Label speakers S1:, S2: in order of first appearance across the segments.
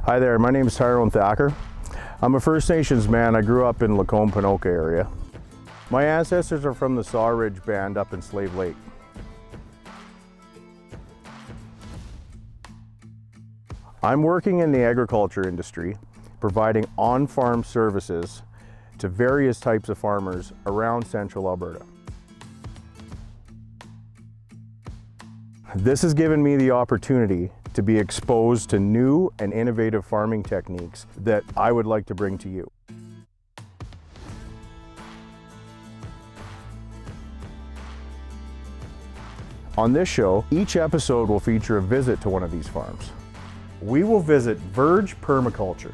S1: Hi there, my name is Tyrone Thacker. I'm a First Nations man. I grew up in Lacombe-Pinoka area. My ancestors are from the Saw Ridge Band up in Slave Lake. I'm working in the agriculture industry, providing on-farm services to various types of farmers around central Alberta. This has given me the opportunity to be exposed to new and innovative farming techniques that I would like to bring to you. On this show, each episode will feature a visit to one of these farms. We will visit Verge Permaculture.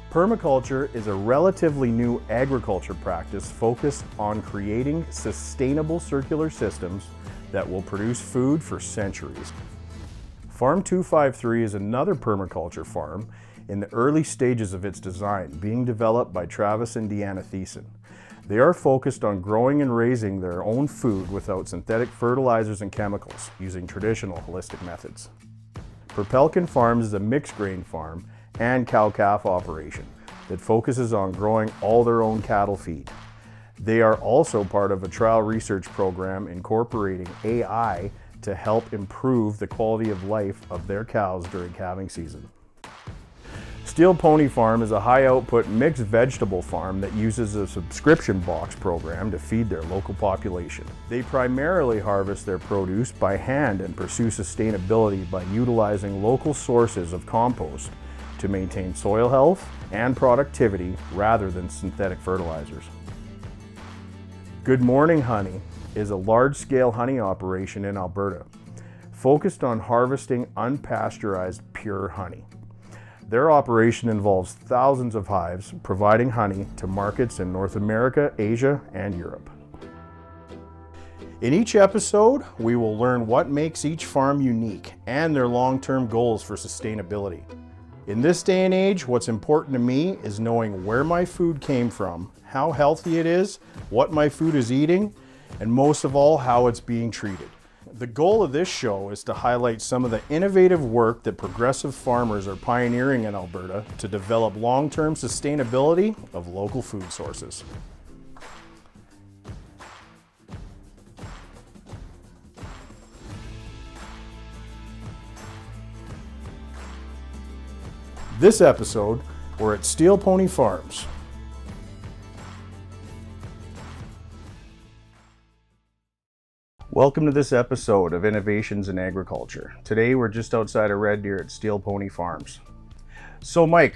S1: Permaculture is a relatively new agriculture practice focused on creating sustainable circular systems that will produce food for centuries. Farm 253 is another permaculture farm in the early stages of its design, being developed by Travis and Deanna Thiessen. They are focused on growing and raising their own food without synthetic fertilizers and chemicals, using traditional holistic methods. Propelkin Farms is a mixed grain farm and cow-calf operation that focuses on growing all their own cattle feed. They are also part of a trial research program incorporating AI to help improve the quality of life of their cows during calving season. Steel Pony Farm is a high-output mixed vegetable farm that uses a subscription box program to feed their local population. They primarily harvest their produce by hand and pursue sustainability by utilizing local sources of compost to maintain soil health and productivity rather than synthetic fertilizers. Good Morning Honey is a large-scale honey operation in Alberta, focused on harvesting unpasteurized pure honey. Their operation involves thousands of hives, providing honey to markets in North America, Asia, and Europe. In each episode, we will learn what makes each farm unique and their long-term goals for sustainability. In this day and age, what's important to me is knowing where my food came from, how healthy it is, what my food is eating, and most of all, how it's being treated. The goal of this show is to highlight some of the innovative work that progressive farmers are pioneering in Alberta to develop long-term sustainability of local food sources. This episode, we're at Steel Pony Farms. Welcome to this episode of Innovations in Agriculture. Today we're just outside of Red Deer at Steel Pony Farms. So Mike,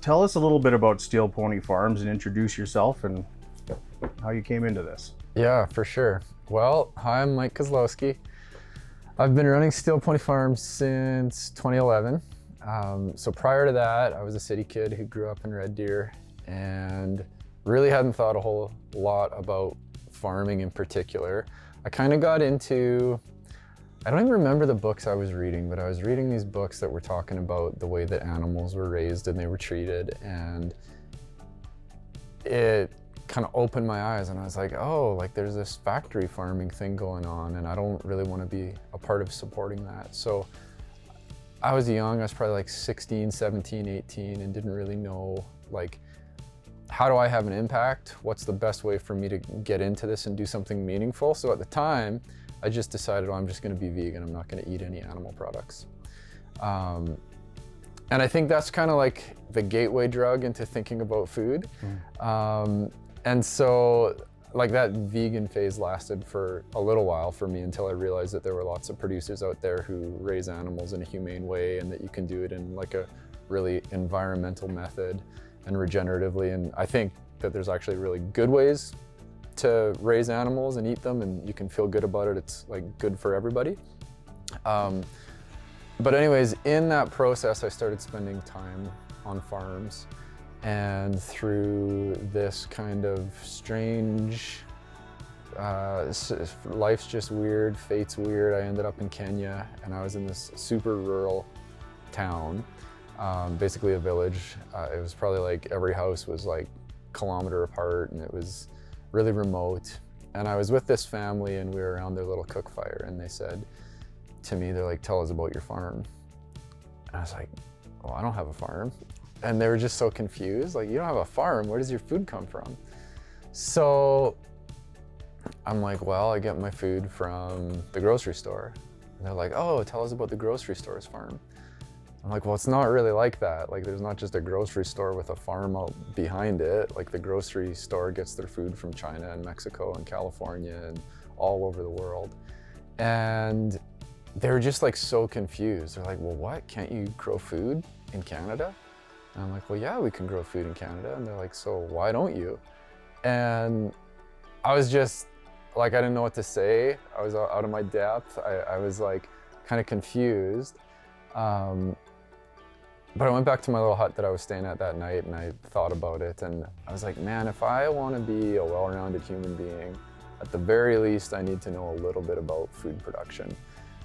S1: tell us a little bit about Steel Pony Farms and introduce yourself and how you came into this.
S2: Yeah, for sure. Well, hi, I'm Mike Kozlowski. I've been running Steel Pony Farms since 2011. So prior to that, I was a city kid who grew up in Red Deer and really hadn't thought a whole lot about farming in particular. I kind of got into, I don't even remember the books I was reading, but I was reading these books that were talking about the way that animals were raised and they were treated, and it kind of opened my eyes and I was like, oh, like there's this factory farming thing going on and I don't really want to be a part of supporting that. So I was young, I was probably like 16, 17, 18 and didn't really know, like, how do I have an impact? What's the best way for me to get into this and do something meaningful? So at the time, I just decided, oh, I'm just gonna be vegan. I'm not gonna eat any animal products. And I think that's kind of like the gateway drug into thinking about food. And so like that vegan phase lasted for a little while for me until I realized that there were lots of producers out there who raise animals in a humane way and that you can do it in like a really environmental method and regeneratively. And I think that there's actually really good ways to raise animals and eat them and you can feel good about it. It's like good for everybody. But anyways, in that process, I started spending time on farms, and through this kind of strange, life's just weird, fate's weird, I ended up in Kenya and I was in this super rural town. Basically a village. It was probably like every house was like a kilometer apart and it was really remote. And I was with this family and we were around their little cook fire and they said to me, they're like, tell us about your farm. And I was like, well, I don't have a farm. And they were just so confused, like, you don't have a farm, where does your food come from? So I'm like, well, I get my food from the grocery store. And they're like, oh, tell us about the grocery store's farm. I'm like, well, it's not really like that. Like, there's not just a grocery store with a farm out behind it. Like, the grocery store gets their food from China and Mexico and California and all over the world. And they were just like so confused. They're like, well, what? Can't you grow food in Canada? And I'm like, well, yeah, we can grow food in Canada. And they're like, so why don't you? And I was just like, I didn't know what to say. I was out of my depth. I was like kind of confused. But I went back to my little hut that I was staying at that night and I thought about it. And I was like, man, if I want to be a well-rounded human being, at the very least, I need to know a little bit about food production.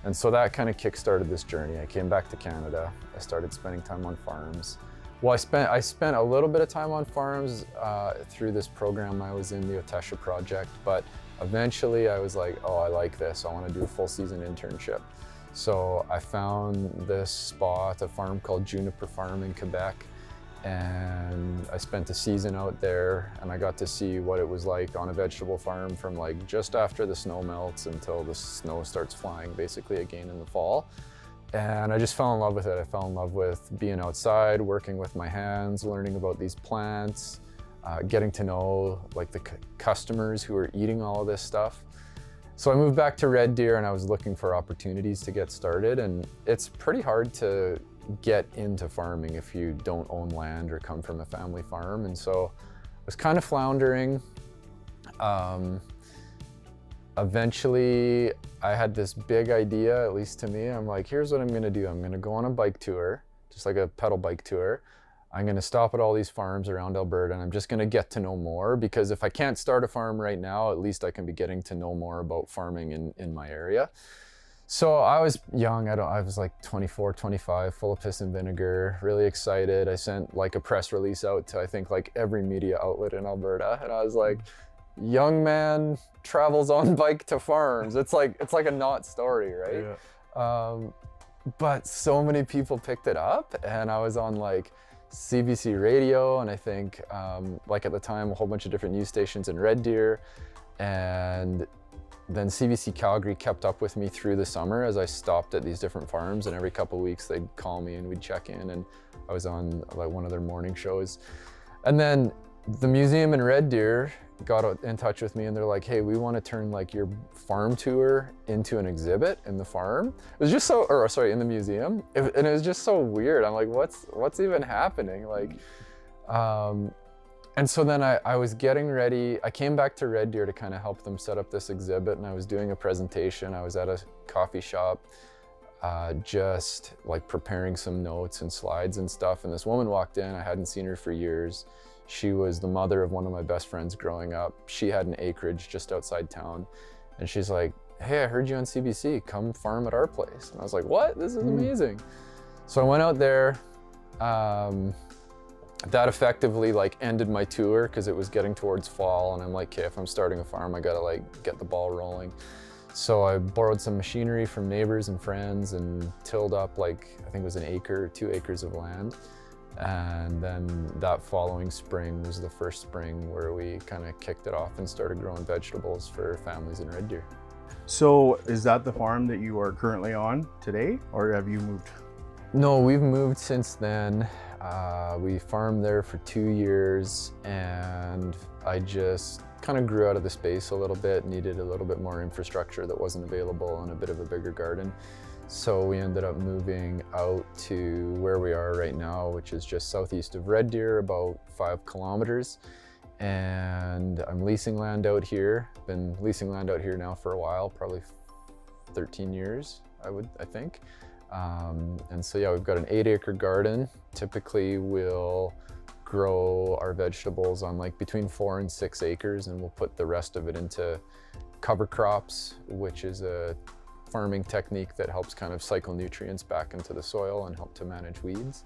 S2: And so that kind of kick-started this journey. I came back to Canada. I started spending time on farms. Well, I spent a little bit of time on farms through this program I was in, the Optik project, but eventually I was like, oh, I like this. I want to do a full season internship. So I found this spot, a farm called Juniper Farm in Quebec, and I spent a season out there and I got to see what it was like on a vegetable farm from like just after the snow melts until the snow starts flying basically again in the fall. And I just fell in love with it. I fell in love with being outside, working with my hands, learning about these plants, getting to know like the customers who are eating all of this stuff. So I moved back to Red Deer and I was looking for opportunities to get started, and it's pretty hard to get into farming if you don't own land or come from a family farm. And so I was kind of floundering. Eventually I had this big idea, at least to me. I'm like, here's what I'm gonna do. I'm gonna go on a bike tour, just like a pedal bike tour. I'm gonna stop at all these farms around Alberta and I'm just gonna get to know more, because if I can't start a farm right now, at least I can be getting to know more about farming in my area. So I was young, I was like 24, 25, full of piss and vinegar, really excited. I sent like a press release out to I think like every media outlet in Alberta, and I was like, young man travels on bike to farms. It's like a not story, right? Yeah. But so many people picked it up, and I was on like CBC radio, and I think like at the time a whole bunch of different news stations in Red Deer, and then CBC Calgary kept up with me through the summer as I stopped at these different farms, and every couple of weeks they'd call me and we'd check in, and I was on like one of their morning shows. And then the museum in Red Deer got in touch with me and they're like, hey, we want to turn like your farm tour into an exhibit in the farm. It was just so, or sorry, in the museum. And it was just so weird. I'm like, what's even happening? Like, and so then I was getting ready. I came back to Red Deer to kind of help them set up this exhibit, and I was doing a presentation. I was at a coffee shop, just like preparing some notes and slides and stuff. And this woman walked in. I hadn't seen her for years. She was the mother of one of my best friends growing up. She had an acreage just outside town. And she's like, hey, I heard you on CBC, come farm at our place. And I was like, what? This is amazing. So I went out there. That effectively like ended my tour because it was getting towards fall. And I'm like, okay, if I'm starting a farm, I gotta like get the ball rolling. So I borrowed some machinery from neighbors and friends and tilled up like, I think it was an acre, 2 acres of land. And then that following spring was the first spring where we kind of kicked it off and started growing vegetables for families in Red Deer.
S1: So is that the farm that you are currently on today, or have you moved?
S2: No, we've moved since then. We farmed there for 2 years, and I just kind of grew out of the space a little bit, needed a little bit more infrastructure that wasn't available and a bit of a bigger garden. So we ended up moving out to where we are right now, which is just southeast of Red Deer, about 5 kilometers. And I'm leasing land out here. Been leasing land out here now for a while, probably 13 years, I think. And so yeah, we've got an 8-acre garden. Typically we'll grow our vegetables on like between 4 and 6 acres, and we'll put the rest of it into cover crops, which is a farming technique that helps kind of cycle nutrients back into the soil and help to manage weeds.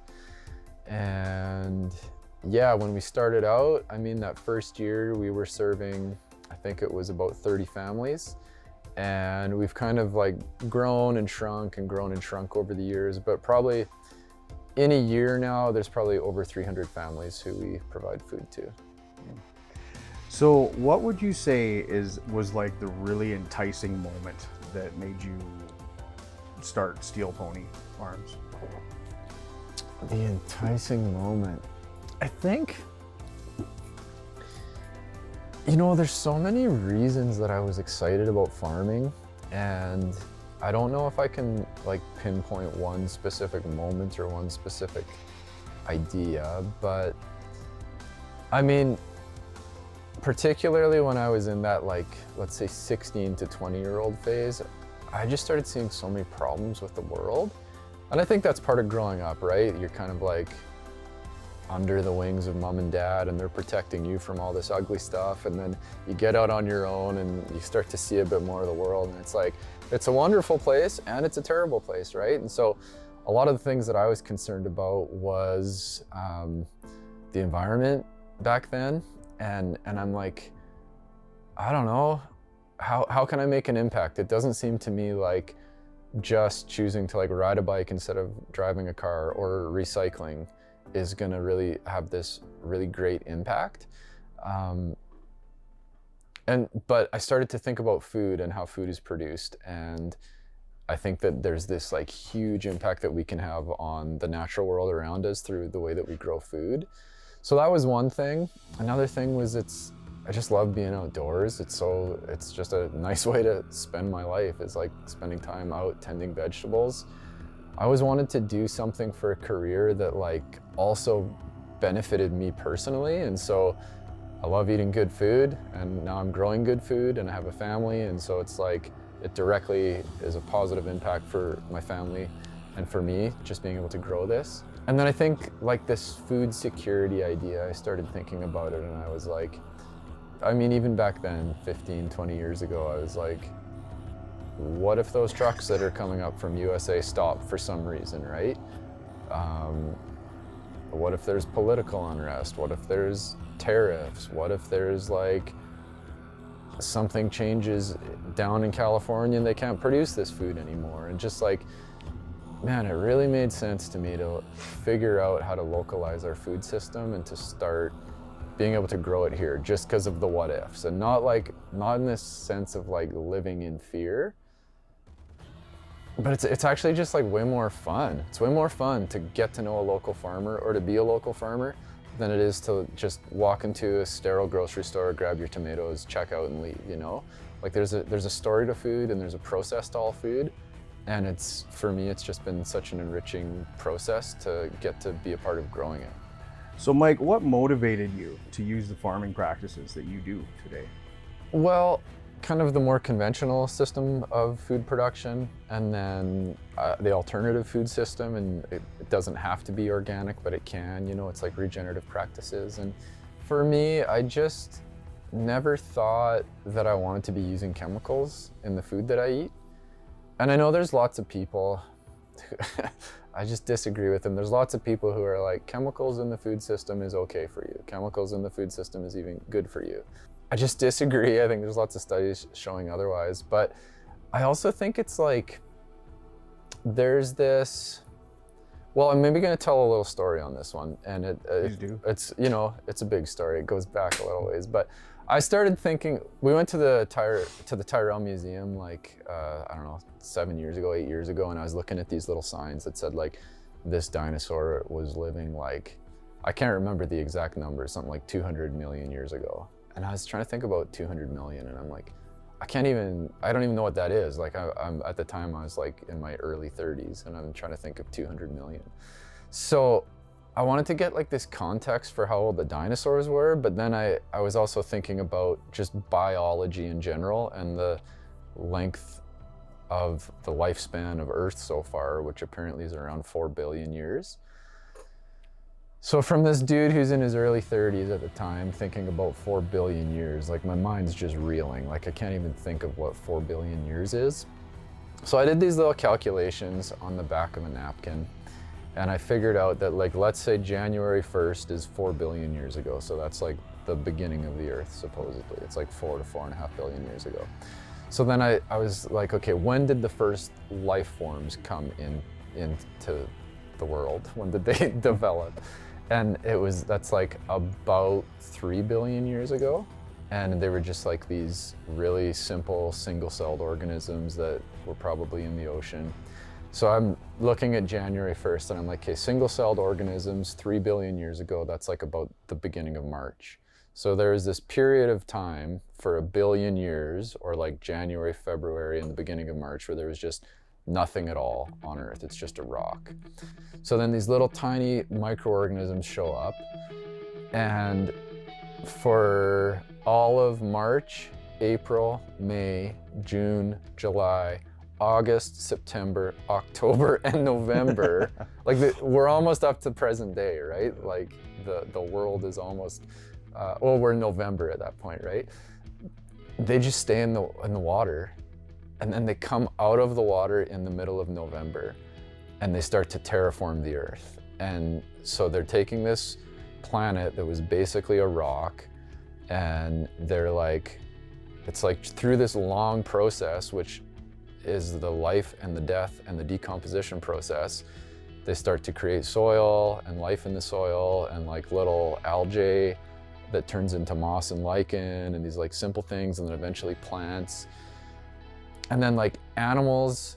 S2: And yeah, when we started out, I mean, that first year we were serving, I think it was about 30 families. And we've kind of like grown and shrunk over the years, but probably in a year now, there's probably over 300 families who we provide food to.
S1: So what would you say was like the really enticing moment that made you start Steel Pony Farms?
S2: The enticing moment. I think, you know, there's so many reasons that I was excited about farming, and I don't know if I can like pinpoint one specific moment or one specific idea, but I mean, particularly when I was in that, like, let's say 16 to 20-year-old phase, I just started seeing so many problems with the world. And I think that's part of growing up, right? You're kind of like under the wings of mom and dad, and they're protecting you from all this ugly stuff. And then you get out on your own and you start to see a bit more of the world. And it's like, it's a wonderful place and it's a terrible place, right? And so a lot of the things that I was concerned about was the environment back then. And I'm like, I don't know, how can I make an impact? It doesn't seem to me like just choosing to like ride a bike instead of driving a car or recycling is gonna really have this really great impact. But I started to think about food and how food is produced, and I think that there's this like huge impact that we can have on the natural world around us through the way that we grow food. So that was one thing. Another thing was I just love being outdoors. It's just a nice way to spend my life, is like spending time out tending vegetables. I always wanted to do something for a career that like also benefited me personally. And so I love eating good food, and now I'm growing good food and I have a family. And so it's like, it directly is a positive impact for my family and for me, just being able to grow this. And then I think like this food security idea, I started thinking about it, and I was like, I mean, even back then, 15, 20 years ago, I was like, what if those trucks that are coming up from USA stop for some reason, right? What if there's political unrest? What if there's tariffs? What if there's like something changes down in California and they can't produce this food anymore? And just like, man, it really made sense to me to figure out how to localize our food system and to start being able to grow it here, just because of the what ifs, and not in this sense of like living in fear, but it's actually just like way more fun. It's way more fun to get to know a local farmer or to be a local farmer than it is to just walk into a sterile grocery store, grab your tomatoes, check out and leave, you know? Like there's a story to food, and there's a process to all food. And for me, it's just been such an enriching process to get to be a part of growing it.
S1: So Mike, what motivated you to use the farming practices that you do today?
S2: Well, kind of the more conventional system of food production, and then the alternative food system, and it doesn't have to be organic, but it can, you know, it's like regenerative practices. And for me, I just never thought that I wanted to be using chemicals in the food that I eat. And I know there's lots of people, I just disagree with them. There's lots of people who are like, chemicals in the food system is okay for you. Chemicals in the food system is even good for you. I just disagree. I think there's lots of studies showing otherwise. But I also think it's like, there's this, well, I'm maybe gonna tell a little story on this one. And
S1: Please do.
S2: It's, you know, it's a big story. It goes back a little ways. But I started thinking, we went to the Tyrrell Museum like, I don't know, 7 years ago, 8 years ago, and I was looking at these little signs that said like, this dinosaur was living like, I can't remember the exact number, something like 200 million years ago. And I was trying to think about 200 million, and I'm like, I don't even know what that is. Like I'm at the time I was like in my early 30s, and I'm trying to think of 200 million. So I wanted to get like this context for how old the dinosaurs were, but then I was also thinking about just biology in general and the length of the lifespan of Earth so far, which apparently is around 4 billion years. So from this dude who's in his early 30s at the time, thinking about 4 billion years, like my mind's just reeling. Like I can't even think of what 4 billion years is. So I did these little calculations on the back of a napkin, and I figured out that, like, let's say January 1st is 4 billion years ago. So that's like the beginning of the Earth, supposedly. It's like 4 to 4.5 billion years ago. So then I was like, okay, when did the first life forms come into the world? When did they develop? And that's like about 3 billion years ago. And they were just like these really simple single-celled organisms that were probably in the ocean. So I'm looking at January 1st and I'm like, okay, single-celled organisms 3 billion years ago, that's like about the beginning of March. So there's this period of time for 1 billion years, or like January, February, and the beginning of March, where there was just nothing at all on Earth. It's just a rock. So then these little tiny microorganisms show up, and for all of March, April, May, June, July, August, September, October, and November, we're almost up to present day, right? Like the world is almost, well, we're in November at that point, right? They just stay in the water, and then they come out of the water in the middle of November, and they start to terraform the Earth. And so they're taking this planet that was basically a rock, and they're like, it's like through this long process, which is the life and the death and the decomposition process, they start to create soil and life in the soil, and like little algae that turns into moss and lichen, and these like simple things, and then eventually plants. And then like animals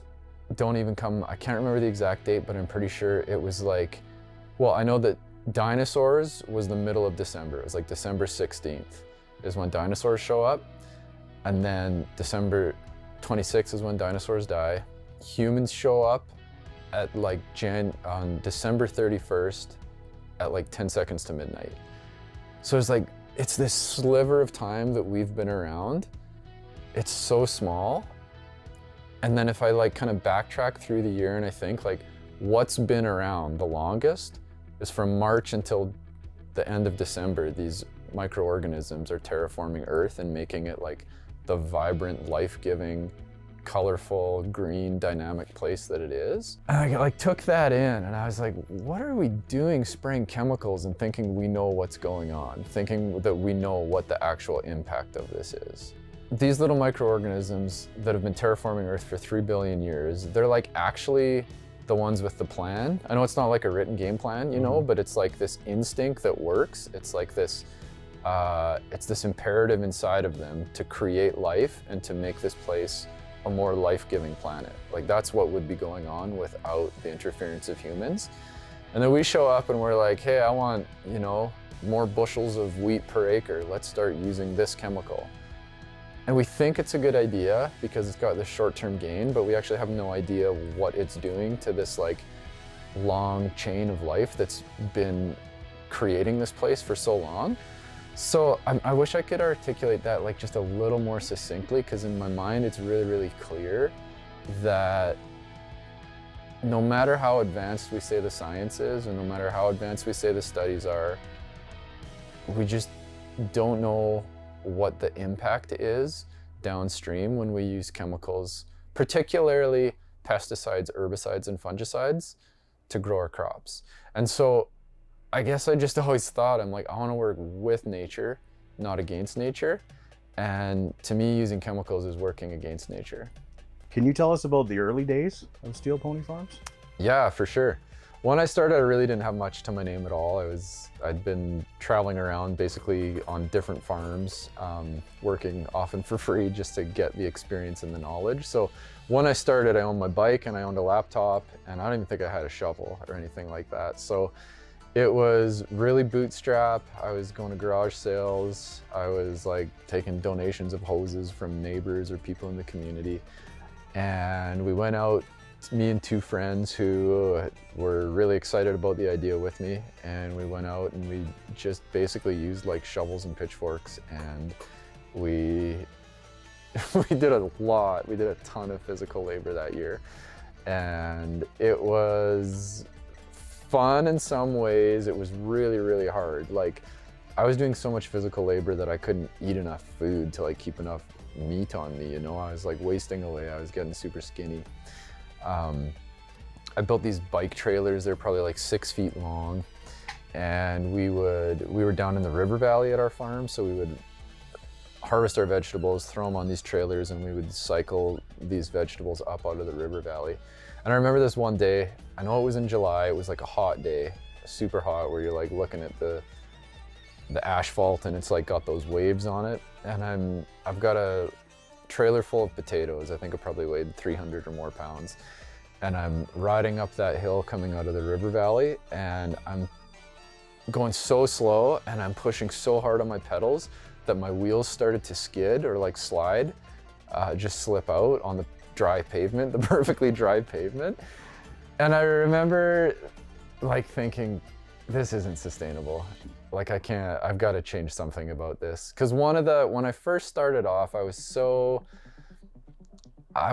S2: don't even come, I can't remember the exact date, but I'm pretty sure it was like, well, I know that dinosaurs was the middle of December. It was like December 16th is when dinosaurs show up. And then December 26th is when dinosaurs die. Humans show up at like on December 31st at like 10 seconds to midnight. So it's like, it's this sliver of time that we've been around. It's so small. And then if I like kind of backtrack through the year and I think like what's been around the longest is from March until the end of December, these microorganisms are terraforming Earth and making it like the vibrant, life-giving, colorful, green, dynamic place that it is. And I like took that in and I was like, what are we doing spraying chemicals and thinking we know what's going on, thinking that we know what the actual impact of this is? These little microorganisms that have been terraforming Earth for 3 billion years, they're like actually the ones with the plan. I know it's not like a written game plan, you know, but it's like this instinct that works. It's like this, it's this imperative inside of them to create life and to make this place a more life-giving planet. Like that's what would be going on without the interference of humans. And then we show up and we're like, hey, I want, you know, more bushels of wheat per acre. Let's start using this chemical. And we think it's a good idea because it's got this short-term gain, but we actually have no idea what it's doing to this like long chain of life that's been creating this place for so long. So I wish I could articulate that like just a little more succinctly, because in my mind it's really, really clear that no matter how advanced we say the science is, and no matter how advanced we say the studies are, we just don't know what the impact is downstream when we use chemicals, particularly pesticides, herbicides, and fungicides to grow our crops. And so I guess I just always thought, I'm like, I want to work with nature, not against nature. And to me, using chemicals is working against nature.
S1: Can you tell us about the early days of Steel Pony Farms?
S2: Yeah, for sure. When I started, I really didn't have much to my name at all. I'd been traveling around basically on different farms, working often for free just to get the experience and the knowledge. So when I started, I owned my bike and I owned a laptop, and I don't even think I had a shovel or anything like that. So it was really bootstrap. I was going to garage sales. I was like taking donations of hoses from neighbors or people in the community. And we went out, me and two friends who were really excited about the idea with me, and we went out and we just basically used like shovels and pitchforks, and we did a lot. We did a ton of physical labor that year, and it was fun in some ways. It was really, really hard. Like I was doing so much physical labor that I couldn't eat enough food to like keep enough meat on me, you know? I was like wasting away. I was getting super skinny. I built these bike trailers. They're probably like 6 feet long, and we were down in the river valley at our farm, so we would harvest our vegetables, throw them on these trailers, and we would cycle these vegetables up out of the river valley. And I remember this one day, I know it was in July, it was like a hot day, super hot, where you're like looking at the asphalt and it's like got those waves on it. And I've got a trailer full of potatoes. I think it probably weighed 300 or more pounds. And I'm riding up that hill coming out of the river valley, and I'm going so slow and I'm pushing so hard on my pedals that my wheels started to skid or like slide, just slip out on the dry pavement, the perfectly dry pavement. And I remember like thinking, this isn't sustainable. Like I've got to change something about this. Cause when I first started off, I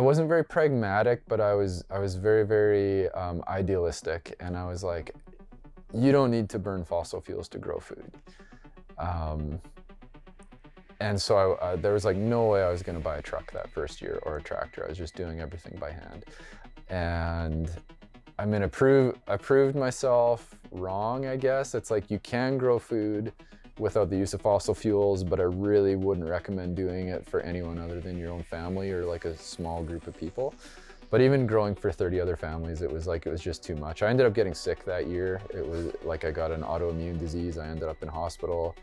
S2: wasn't very pragmatic, but I was very, very idealistic. And I was like, you don't need to burn fossil fuels to grow food. And so there was like no way I was gonna buy a truck that first year or a tractor. I was just doing everything by hand. And I mean, I proved myself wrong, I guess. It's like you can grow food without the use of fossil fuels, but I really wouldn't recommend doing it for anyone other than your own family or like a small group of people. But even growing for 30 other families, it was just too much. I ended up getting sick that year. It was like I got an autoimmune disease. I ended up in hospital.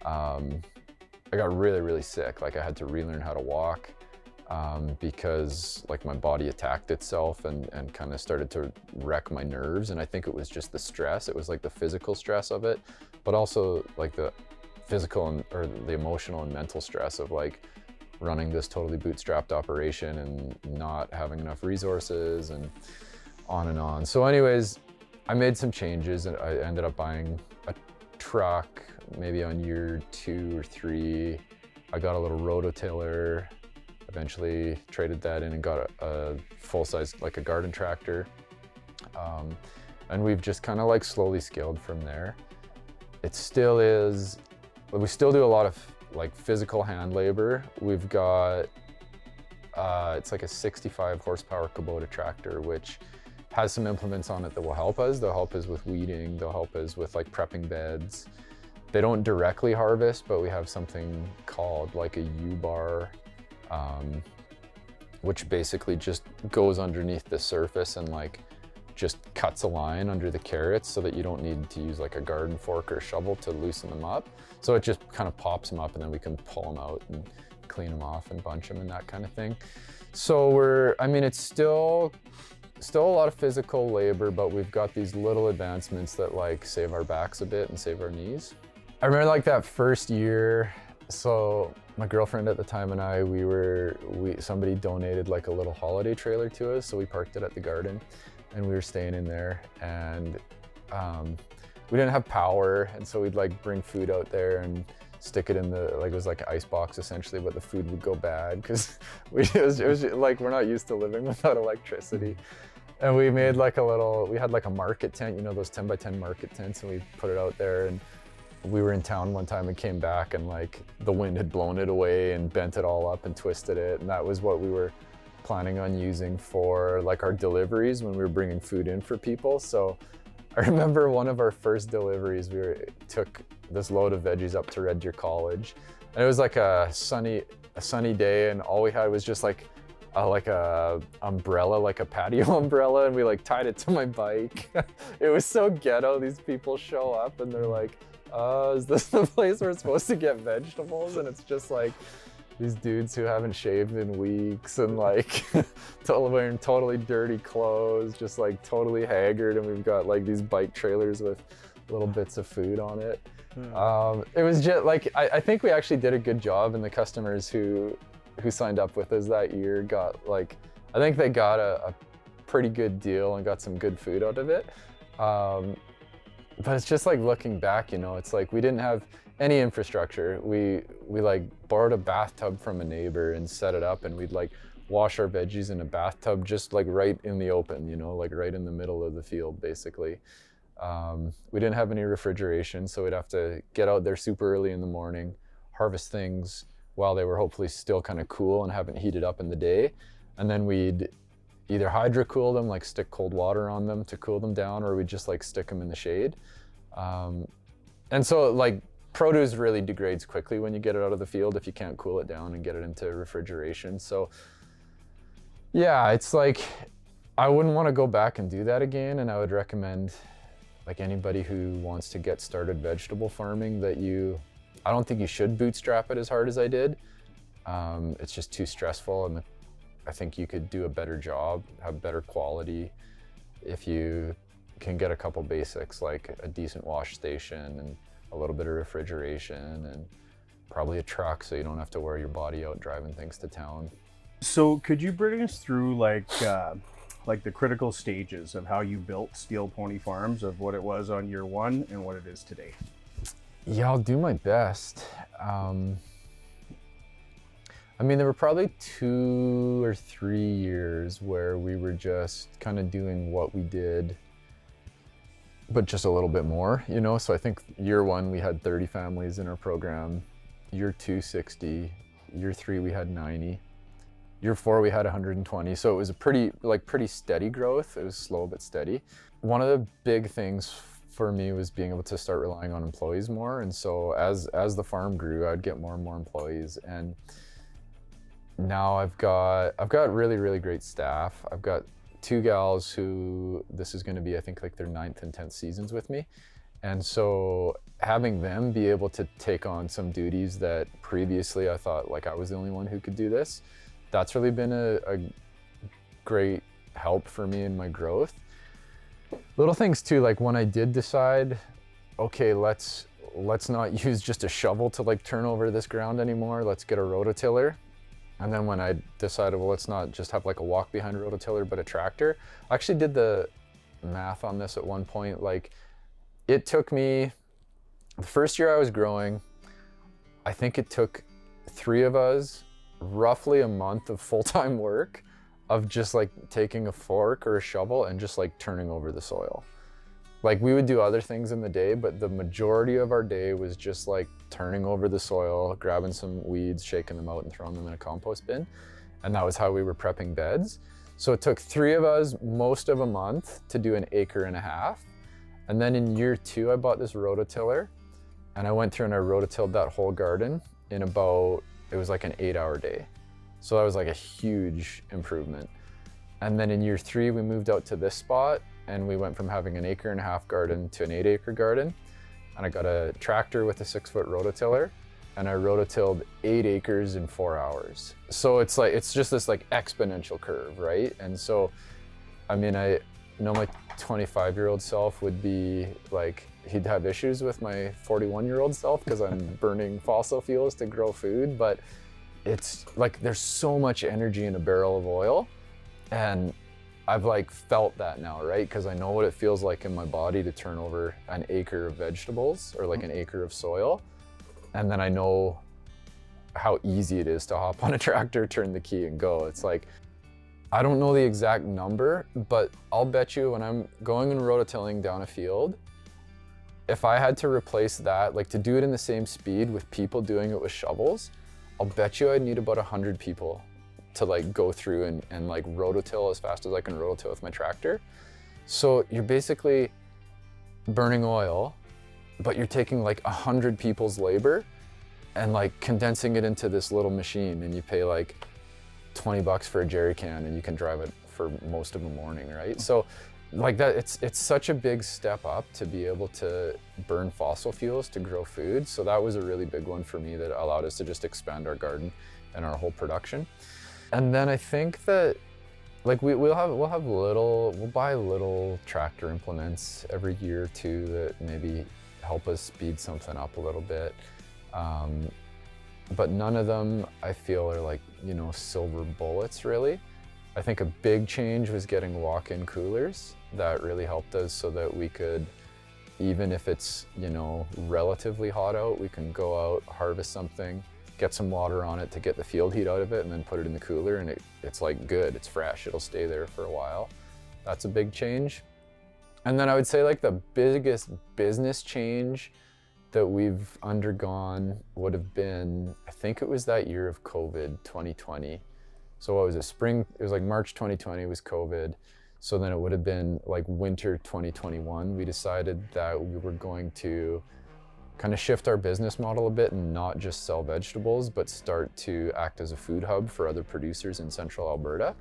S2: I got really, really sick. Like I had to relearn how to walk because like my body attacked itself and kind of started to wreck my nerves. And I think it was just the stress. It was like the physical stress of it, but also like the physical or the emotional and mental stress of like running this totally bootstrapped operation and not having enough resources and on and on. So anyways, I made some changes and I ended up buying a truck maybe on year 2 or 3. I got a little rototiller, eventually traded that in and got a full-size, like a garden tractor. And we've just kind of like slowly scaled from there. It still is, we still do a lot of like physical hand labor. We've got, it's like a 65 horsepower Kubota tractor, which has some implements on it that will help us. They'll help us with weeding. They'll help us with like prepping beds. They don't directly harvest, but we have something called like a U-bar, which basically just goes underneath the surface and like just cuts a line under the carrots so that you don't need to use like a garden fork or shovel to loosen them up. So it just kind of pops them up and then we can pull them out and clean them off and bunch them and that kind of thing. So I mean, it's still a lot of physical labor, but we've got these little advancements that like save our backs a bit and save our knees. I remember like that first year, so my girlfriend at the time and I, somebody donated like a little holiday trailer to us. So we parked it at the garden and we were staying in there, and we didn't have power. And so we'd like bring food out there and stick it in the, like it was like an ice box essentially, but the food would go bad because it was like, we're not used to living without electricity. And we made like we had like a market tent, you know, those 10 by 10 market tents, and we put it out there. And we were in town one time and came back and like the wind had blown it away and bent it all up and twisted it. And that was what we were planning on using for like our deliveries when we were bringing food in for people. So I remember one of our first deliveries, took this load of veggies up to Red Deer College, and it was like a sunny day, and all we had was just like a umbrella, like a patio umbrella, and we like tied it to my bike. It was so ghetto. These people show up and they're like, is this the place we're supposed to get vegetables? And it's just like these dudes who haven't shaved in weeks and like wearing totally dirty clothes, just like totally haggard, and we've got like these bike trailers with little bits of food on it. It was just like, I think we actually did a good job, and the customers who signed up with us that year got like, I think they got a pretty good deal and got some good food out of it. But it's just like looking back, you know, it's like we didn't have any infrastructure. We like borrowed a bathtub from a neighbor and set it up, and we'd like wash our veggies in a bathtub just like right in the open, you know, like right in the middle of the field basically. We didn't have any refrigeration, so we'd have to get out there super early in the morning, harvest things while they were hopefully still kind of cool and haven't heated up in the day. And then we'd either hydro-cool them, like stick cold water on them to cool them down, or we'd just like stick them in the shade. And so like produce really degrades quickly when you get it out of the field if you can't cool it down and get it into refrigeration. So yeah, it's like, I wouldn't want to go back and do that again, and I would recommend like anybody who wants to get started vegetable farming that I don't think you should bootstrap it as hard as I did. It's just too stressful, and I think you could do a better job, have better quality if you can get a couple basics like a decent wash station and a little bit of refrigeration and probably a truck so you don't have to wear your body out driving things to town.
S1: So could you bring us through like the critical stages of how you built Steel Pony Farms, of what it was on year one and what it is today?
S2: Yeah, I'll do my best. I mean, there were probably 2 or 3 years where we were just kind of doing what we did, but just a little bit more, you know? So I think year one, we had 30 families in our program. Year two, 60. Year three, we had 90. Year four, we had 120. So it was a pretty steady growth. It was slow but steady. One of the big things for me was being able to start relying on employees more. And so as the farm grew, I'd get more and more employees. And now I've got really, really great staff. I've got 2 gals who this is going to be, I think, like their 9th and 10th seasons with me. And so having them be able to take on some duties that previously I thought like I was the only one who could do this, that's really been a great help for me in my growth. Little things too, like when I did decide, okay, let's not use just a shovel to like turn over this ground anymore, let's get a rototiller. And then when I decided, well, let's not just have like a walk behind rototiller, but a tractor. I actually did the math on this at one point. Like it took me, the first year I was growing, I think it took 3 of us roughly a month of full-time work of just like taking a fork or a shovel and just like turning over the soil. Like we would do other things in the day, but the majority of our day was just like turning over the soil, grabbing some weeds, shaking them out and throwing them in a compost bin. And that was how we were prepping beds. So it took 3 of us most of a month to do an 1.5 acres. And then in year 2, I bought this rototiller and I went through and I rototilled that whole garden in about, it was like an 8-hour day. So that was like a huge improvement. And then in year 3, we moved out to this spot and we went from having an 1.5 acre garden to an 8-acre garden. And I got a tractor with a 6-foot rototiller and I rototilled 8 acres in 4 hours. So it's like, it's just this like exponential curve, right? And so, I mean, I know my 25-year-old self would be like, he'd have issues with my 41-year-old self because I'm burning fossil fuels to grow food, but it's like, there's so much energy in a barrel of oil. And I've like felt that now, right? Because I know what it feels like in my body to turn over an acre of vegetables or like an acre of soil. And then I know how easy it is to hop on a tractor, turn the key and go. It's like, I don't know the exact number, but I'll bet you when I'm going and rototilling down a field, if I had to replace that, like to do it in the same speed with people doing it with shovels, I'll bet you I'd need about 100 people to like go through and like rototill as fast as I can rototill with my tractor. So you're basically burning oil, but you're taking like 100 people's labor and like condensing it into this little machine, and you pay like $20 for a jerry can and you can drive it for most of the morning, right? So like that, it's such a big step up to be able to burn fossil fuels to grow food. So that was a really big one for me that allowed us to just expand our garden and our whole production. And then I think that like we'll buy little tractor implements every year or 2 that maybe help us speed something up a little bit. But none of them I feel are like, you know, silver bullets really. I think a big change was getting walk-in coolers. That really helped us so that we could, even if it's, you know, relatively hot out, we can go out, harvest something, get some water on it to get the field heat out of it and then put it in the cooler and it's like good, it's fresh, it'll stay there for a while. That's a big change. And then I would say like the biggest business change that we've undergone would have been, I think it was that year of COVID, 2020. So what was it, spring, it was like March 2020 was COVID. So then it would have been like winter 2021. We decided that we were going to kind of shift our business model a bit and not just sell vegetables, but start to act as a food hub for other producers in central Alberta.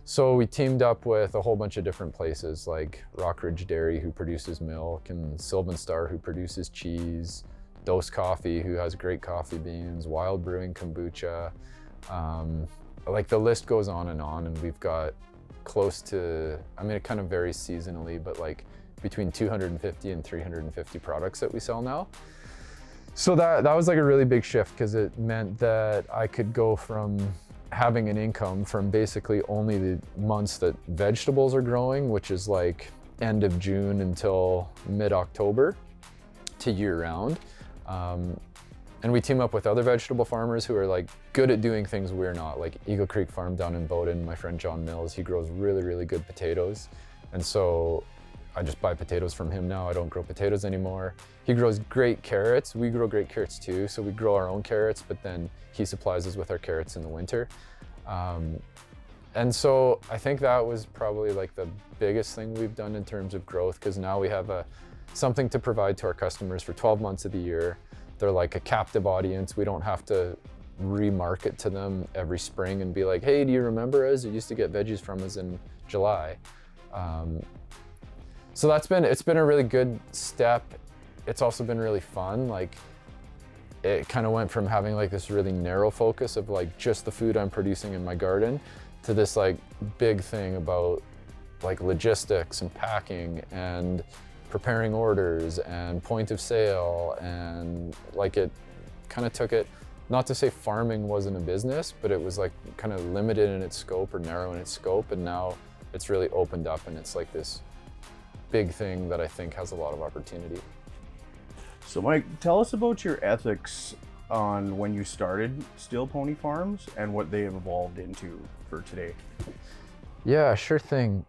S2: So we teamed up with a whole bunch of different places like Rockridge Dairy, who produces milk, and Sylvan Star, who produces cheese, Dose Coffee, who has great coffee beans, Wild Brewing kombucha. Like the list goes on, and we've got close to, I mean, it kind of varies seasonally, but like between 250 and 350 products that we sell now. So that was like a really big shift, because it meant that I could go from having an income from basically only the months that vegetables are growing, which is like end of June until mid-October, to year-round. And we team up with other vegetable farmers who are like good at doing things we're not, like Eagle Creek Farm down in Bowden. My friend John Mills, he grows really, really good potatoes. And so I just buy potatoes from him now. I don't grow potatoes anymore. He grows great carrots. We grow great carrots too. So we grow our own carrots, but then he supplies us with our carrots in the winter. And so I think that was probably like the biggest thing we've done in terms of growth, because now we have something to provide to our customers for 12 months of the year. They're like a captive audience. We don't have to remarket to them every spring and be like, hey, do you remember us? You used to get veggies from us in July. So it's been a really good step. It's also been really fun. Like, it kind of went from having like this really narrow focus of like just the food I'm producing in my garden to this like big thing about like logistics and packing and preparing orders and point of sale. And like, it kind of took it, not to say farming wasn't a business, but it was like kind of limited in its scope or narrow in its scope. And now it's really opened up, and it's like this big thing that I think has a lot of opportunity.
S1: So Mike, tell us about your ethics on when you started Still Pony Farms and what they have evolved into for today.
S2: Yeah, sure thing.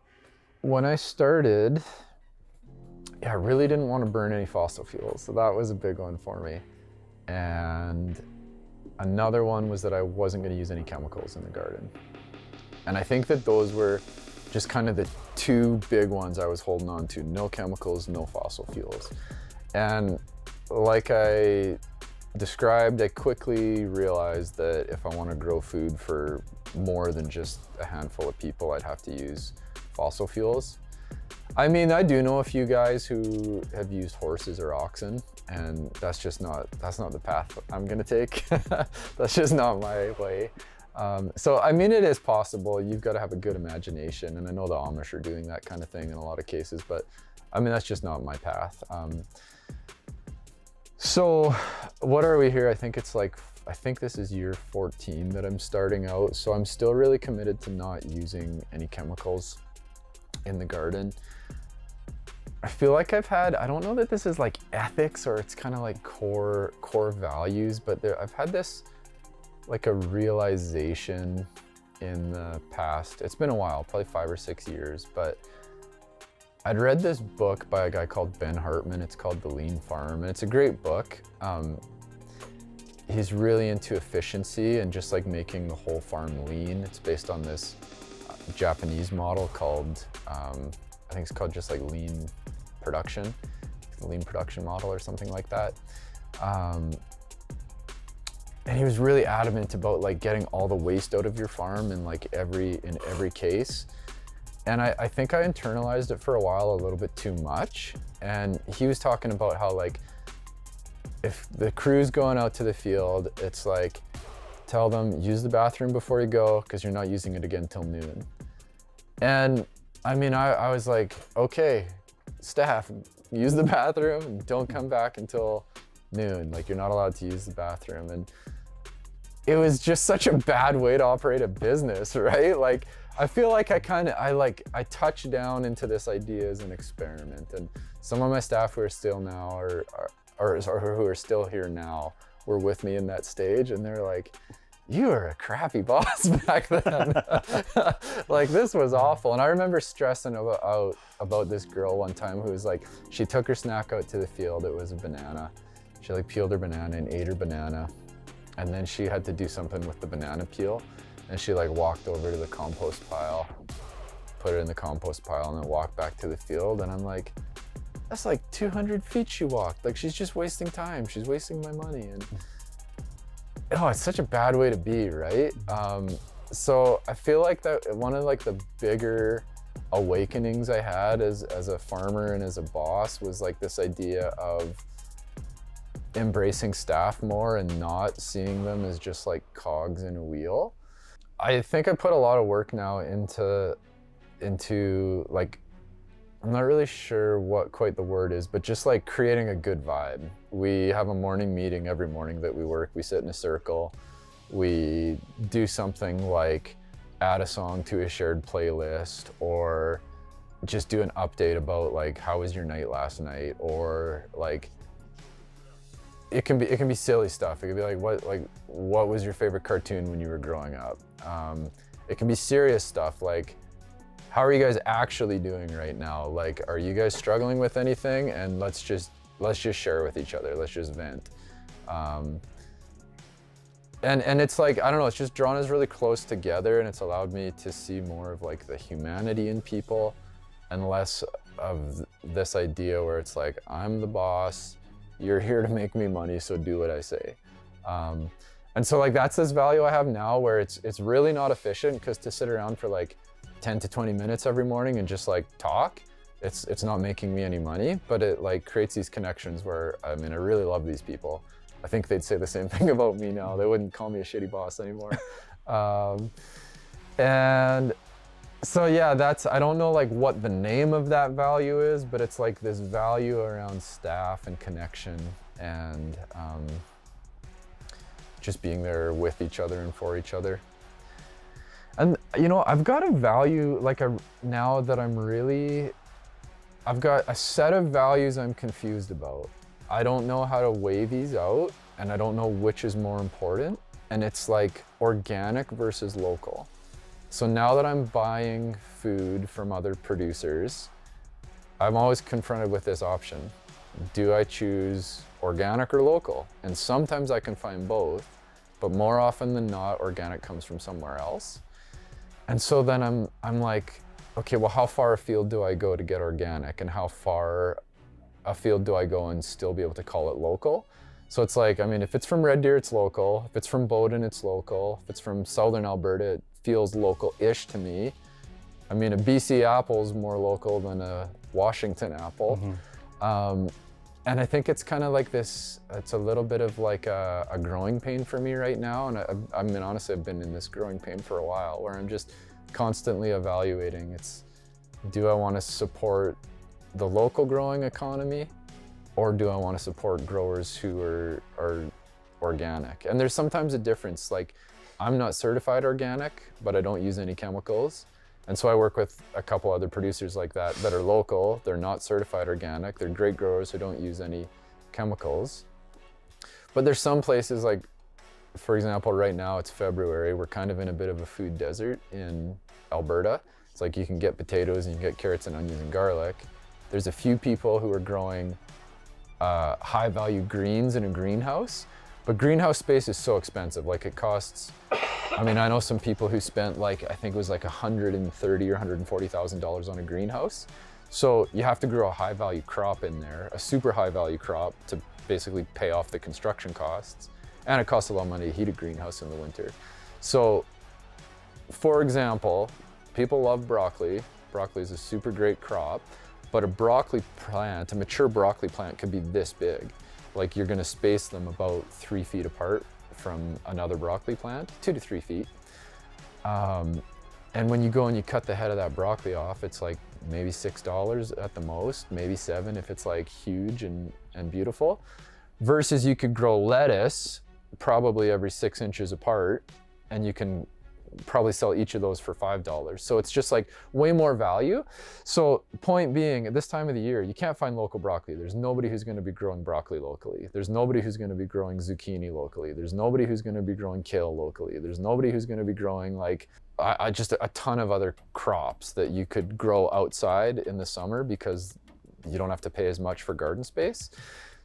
S2: When I started, I really didn't want to burn any fossil fuels. So that was a big one for me. And another one was that I wasn't going to use any chemicals in the garden. And I think that those were just kind of the two big ones I was holding on to: no chemicals, no fossil fuels. And like I described, I quickly realized that if I want to grow food for more than just a handful of people, I'd have to use fossil fuels. I mean, I do know a few guys who have used horses or oxen, and that's not the path I'm gonna take. That's just not my way. So I mean, it is possible. You've got to have a good imagination, and I know the Amish are doing that kind of thing in a lot of cases, but I mean, that's just not my path. So what are we here? I think this is year 14 that I'm starting out. So I'm still really committed to not using any chemicals in the garden. I feel like I don't know that this is like ethics or it's kind of like core values, but I've had this like a realization in the past. It's been a while, probably 5 or 6 years, but I'd read this book by a guy called Ben Hartman. It's called The Lean Farm, and it's a great book. He's really into efficiency and just like making the whole farm lean. It's based on this Japanese model called, I think it's called just like lean production, the lean production model or something like that. And he was really adamant about like getting all the waste out of your farm in like every case. And I think I internalized it for a while a little bit too much. And he was talking about how like, if the crew's going out to the field, it's like, tell them, use the bathroom before you go, because you're not using it again till noon. And I mean, I was like, okay, staff, use the bathroom and don't come back until noon. Like, you're not allowed to use the bathroom. And it was just such a bad way to operate a business, right? Like, I feel like I touched down into this idea as an experiment, and some of my staff who are still now, or who are still here now, were with me in that stage, and they're like, you were a crappy boss back then. Like, this was awful. And I remember stressing about this girl one time who was like, she took her snack out to the field. It was a banana. She like peeled her banana and ate her banana. And then she had to do something with the banana peel. And she like walked over to the compost pile, put it in the compost pile, and then walked back to the field. And I'm like, that's like 200 feet she walked. Like, she's just wasting time. She's wasting my money. And oh, it's such a bad way to be, right? So I feel like that one of like the bigger awakenings I had as a farmer and as a boss was like this idea of embracing staff more and not seeing them as just like cogs in a wheel. I think I put a lot of work now into like, I'm not really sure what quite the word is, but just like creating a good vibe. We have a morning meeting every morning that we work. We sit in a circle. We do something like add a song to a shared playlist, or just do an update about like, how was your night last night? Or like, it can be silly stuff. It could be like, what was your favorite cartoon when you were growing up? It can be serious stuff like, how are you guys actually doing right now? Like, are you guys struggling with anything? And let's just share with each other. Let's just vent. And it's like, I don't know, it's just drawn us really close together, and it's allowed me to see more of like the humanity in people and less of this idea where it's like, I'm the boss, you're here to make me money, so do what I say. And so like, that's this value I have now where it's really not efficient, because to sit around for like 10 to 20 minutes every morning and just like talk, it's not making me any money, but it like creates these connections where, I mean, I really love these people. I think they'd say the same thing about me now. They wouldn't call me a shitty boss anymore. And so yeah, I don't know like what the name of that value is, but it's like this value around staff and connection and just being there with each other and for each other. And you know, I've got a value like now that I've got a set of values I'm confused about. I don't know how to weigh these out, and I don't know which is more important. And it's like organic versus local. So now that I'm buying food from other producers, I'm always confronted with this option. Do I choose organic or local? And sometimes I can find both, but more often than not, organic comes from somewhere else. And so then I'm like, okay, well, how far afield do I go to get organic? And how far afield do I go and still be able to call it local? So it's like, I mean, if it's from Red Deer, it's local. If it's from Bowden, it's local. If it's from Southern Alberta, it feels local-ish to me. I mean, a BC apple is more local than a Washington apple. Mm-hmm. And I think it's kind of like this, it's a little bit of like a growing pain for me right now. And I mean, honestly, I've been in this growing pain for a while where I'm just constantly evaluating. Do I want to support the local growing economy, or do I want to support growers who are organic? And there's sometimes a difference. Like, I'm not certified organic, but I don't use any chemicals. And so I work with a couple other producers like that are local. They're not certified organic. They're great growers who don't use any chemicals. But there's some places like, for example, right now it's February. We're kind of in a bit of a food desert in Alberta. It's like you can get potatoes and you can get carrots and onions and garlic. There's a few people who are growing high value greens in a greenhouse, but greenhouse space is so expensive. Like it costs, I mean, I know some people who spent like, I think it was like $130,000 or $140,000 on a greenhouse. So you have to grow a high value crop in there, a super high value crop to basically pay off the construction costs. And it costs a lot of money to heat a greenhouse in the winter. So for example, people love broccoli. Broccoli is a super great crop, but a broccoli plant, a mature broccoli plant could be this big. Like you're gonna space them about 3 feet apart from another broccoli plant, 2 to 3 feet. And when you go and you cut the head of that broccoli off, it's like maybe $6 at the most, maybe $7 if it's like huge and beautiful. Versus you could grow lettuce probably every 6 inches apart, and you can probably sell each of those for $5. So it's just like way more value. So point being, at this time of the year, you can't find local broccoli. There's nobody who's going to be growing broccoli locally. There's nobody who's going to be growing zucchini locally. There's nobody who's going to be growing kale locally. There's nobody who's going to be growing like just a ton of other crops that you could grow outside in the summer because you don't have to pay as much for garden space.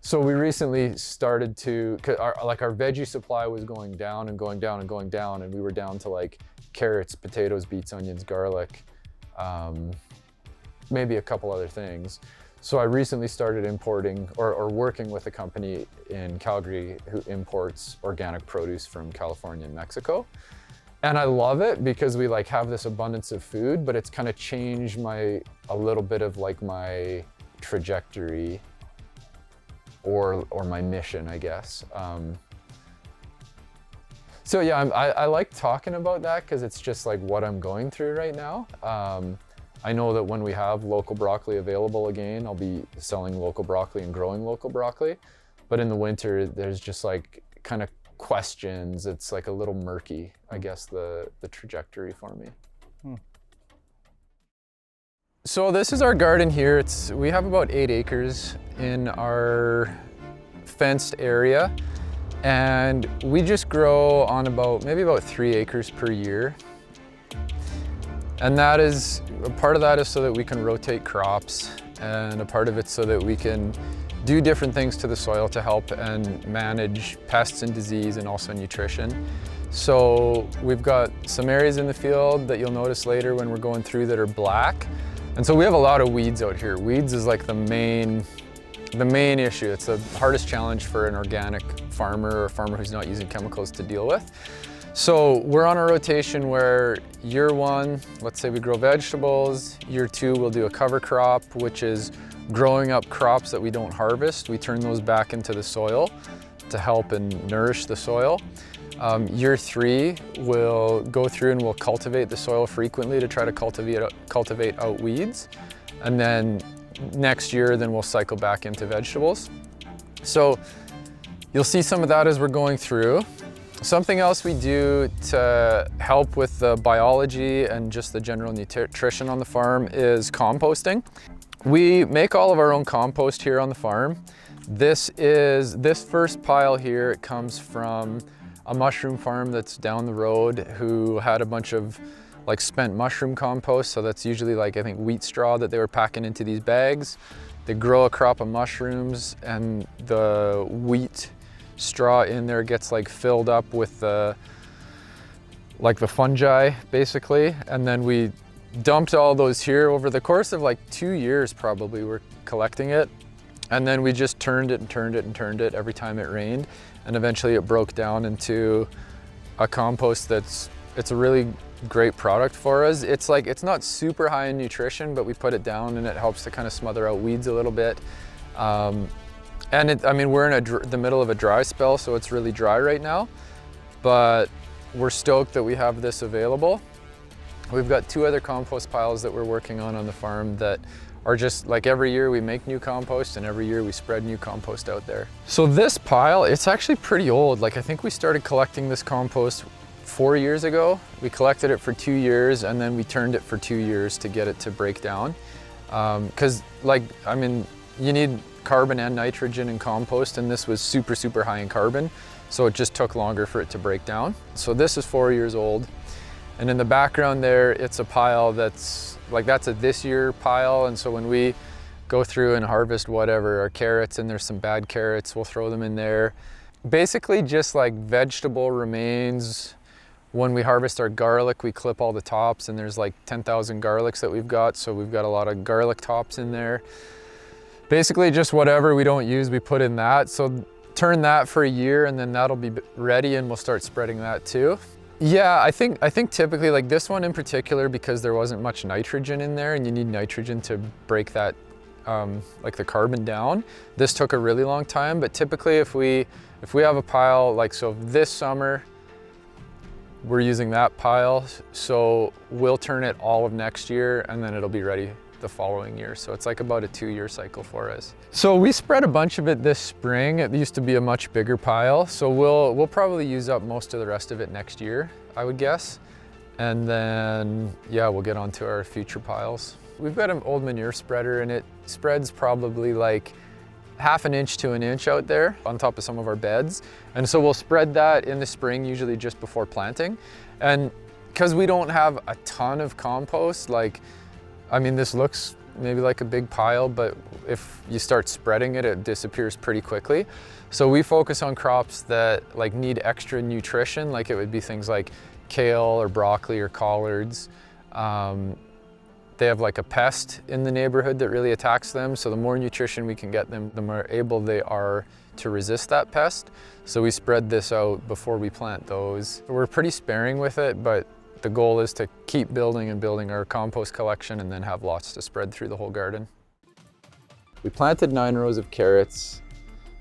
S2: So we recently started to, our veggie supply was going down and going down and going down, and we were down to like carrots, potatoes, beets, onions, garlic, maybe a couple other things. So I recently started importing or working with a company in Calgary who imports organic produce from California and Mexico. And I love it because we like have this abundance of food, but it's kind of changed a little bit of like my trajectory or my mission, I guess. So yeah, I like talking about that because it's just like what I'm going through right now. I know that when we have local broccoli available again, I'll be selling local broccoli and growing local broccoli. But in the winter, there's just like kind of questions. It's like a little murky, I guess, the trajectory for me. So this is our garden here. We have about 8 acres in our fenced area, and we just grow on maybe about 3 acres per year. And that is, a part of that is so that we can rotate crops, and a part of it's so that we can do different things to the soil to help and manage pests and disease and also nutrition. So we've got some areas in the field that you'll notice later when we're going through that are black. And so we have a lot of weeds out here. Weeds is like the main issue. It's the hardest challenge for an organic farmer or a farmer who's not using chemicals to deal with. So we're on a rotation where year 1, let's say we grow vegetables. Year 2, we'll do a cover crop, which is growing up crops that we don't harvest. We turn those back into the soil to help and nourish the soil. Year 3, we'll go through and we'll cultivate the soil frequently to try to cultivate out weeds. And then next year, then we'll cycle back into vegetables. So you'll see some of that as we're going through. Something else we do to help with the biology and just the general nutrition on the farm is composting. We make all of our own compost here on the farm. This first pile here, it comes from a mushroom farm that's down the road who had a bunch of like spent mushroom compost. So that's usually like, I think, wheat straw that they were packing into these bags. They grow a crop of mushrooms, and the wheat straw in there gets like filled up with the fungi basically. And then we dumped all those here over the course of like 2 years probably. We're collecting it, and then we just turned it and turned it and turned it every time it rained, and eventually it broke down into a compost it's a really great product for us. It's not super high in nutrition, but we put it down and it helps to kind of smother out weeds a little bit. And I mean, we're in the middle of a dry spell, so it's really dry right now, but we're stoked that we have this available. We've got 2 other compost piles that we're working on the farm that are just like, every year we make new compost and every year we spread new compost out there. So this pile, it's actually pretty old. Like, I think we started collecting this compost 4 years ago. We collected it for 2 years, and then we turned it for 2 years to get it to break down. Because like, I mean, you need carbon and nitrogen in compost, and this was super, super high in carbon. So it just took longer for it to break down. So this is 4 years old. And in the background there, it's a pile that's a this year pile. And so when we go through and harvest whatever, our carrots, and there's some bad carrots, we'll throw them in there. Basically just like vegetable remains. When we harvest our garlic, we clip all the tops, and there's like 10,000 garlics that we've got. So we've got a lot of garlic tops in there. Basically just whatever we don't use, we put in that. So turn that for a year, and then that'll be ready, and we'll start spreading that too. Yeah, I think typically, like this one in particular, because there wasn't much nitrogen in there, and you need nitrogen to break that, like the carbon down. This took a really long time, but typically if we have a pile, like, so this summer, we're using that pile, so we'll turn it all of next year, and then it'll be ready the following year. So it's like about a 2-year cycle for us. So we spread a bunch of it this spring. It used to be a much bigger pile. So we'll probably use up most of the rest of it next year, I would guess. And then, yeah, we'll get onto our future piles. We've got an old manure spreader, and it spreads probably like 1/2 inch to 1 inch out there on top of some of our beds. And so we'll spread that in the spring, usually just before planting. And because we don't have a ton of compost, like, I mean, this looks maybe like a big pile, but if you start spreading it, it disappears pretty quickly. So we focus on crops that like need extra nutrition, like it would be things like kale or broccoli or collards. They have like a pest in the neighborhood that really attacks them. So the more nutrition we can get them, the more able they are to resist that pest. So we spread this out before we plant those. We're pretty sparing with it, but the goal is to keep building and building our compost collection and then have lots to spread through the whole garden. We planted 9 rows of carrots.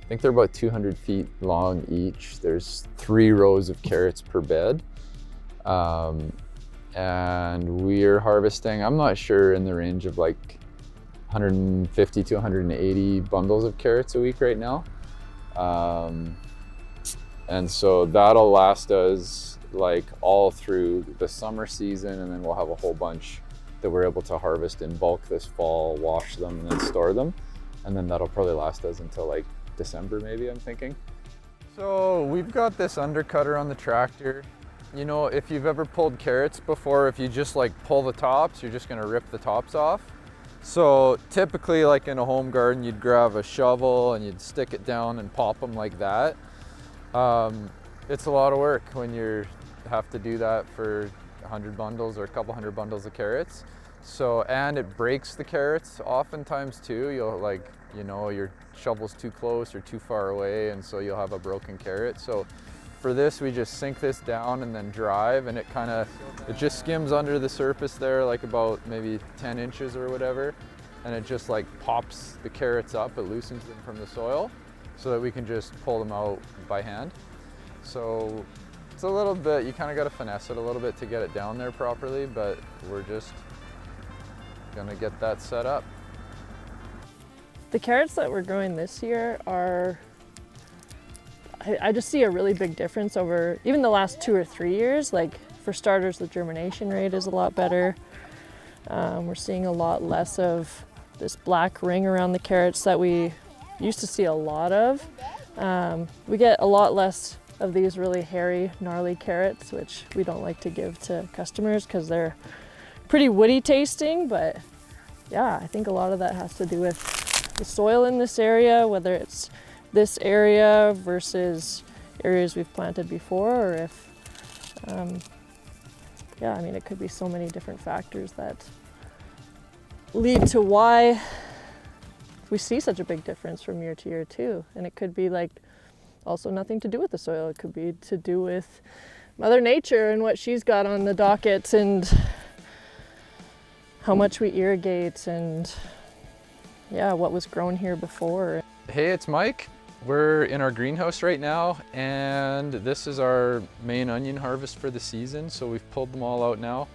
S2: I think they're about 200 feet long each. There's 3 rows of carrots per bed. And we're harvesting, I'm not sure, in the range of like 150 to 180 bundles of carrots a week right now. And so that'll last us like all through the summer season, and then we'll have a whole bunch that we're able to harvest in bulk this fall, wash them, and then store them. And then that'll probably last us until like December maybe, I'm thinking. So we've got this undercutter on the tractor. You know, if you've ever pulled carrots before, if you just like pull the tops, you're just gonna rip the tops off. So typically, like in a home garden, you'd grab a shovel and you'd stick it down and pop them like that. It's a lot of work when you have to do that for 100 bundles or a couple hundred bundles of carrots. So, and it breaks the carrots oftentimes too. You'll like, you know, your shovel's too close or too far away, and so you'll have a broken carrot. So for this, we just sink this down and then drive, and it just skims under the surface there, like about maybe 10 inches or whatever. And it just like pops the carrots up, it loosens them from the soil so that we can just pull them out by hand. So it's a little bit, you kind of got to finesse it a little bit to get it down there properly, but we're just gonna get that set up.
S3: The carrots that we're growing this year are, I just see a really big difference over even the last 2 or 3 years. Like for starters, the germination rate is a lot better. We're seeing a lot less of this black ring around the carrots that we used to see a lot of. We get a lot less of these really hairy, gnarly carrots, which we don't like to give to customers because they're pretty woody tasting. But yeah, I think a lot of that has to do with the soil in this area, whether it's this area versus areas we've planted before, or if, yeah, I mean, it could be so many different factors that lead to why we see such a big difference from year to year too. And it could be like also nothing to do with the soil. It could be to do with Mother Nature and what she's got on the docket and how much we irrigate and yeah, what was grown here before.
S2: Hey, it's Mike. We're in our greenhouse right now, and this is our main onion harvest for the season. So we've pulled them all out now.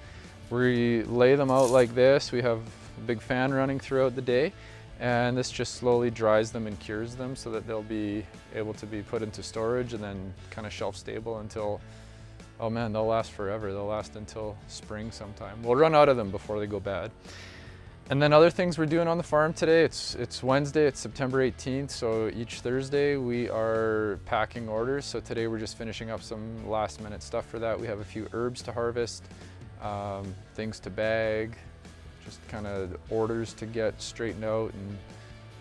S2: We lay them out like this. We have a big fan running throughout the day, and this just slowly dries them and cures them so that they'll be able to be put into storage and then kind of shelf stable until, oh man, they'll last forever. They'll last until spring sometime. We'll run out of them before they go bad. And then other things we're doing on the farm today, it's Wednesday, it's September 18th, so each Thursday we are packing orders. So today we're just finishing up some last minute stuff for that. We have a few herbs to harvest, things to bag, just kind of orders to get straightened out and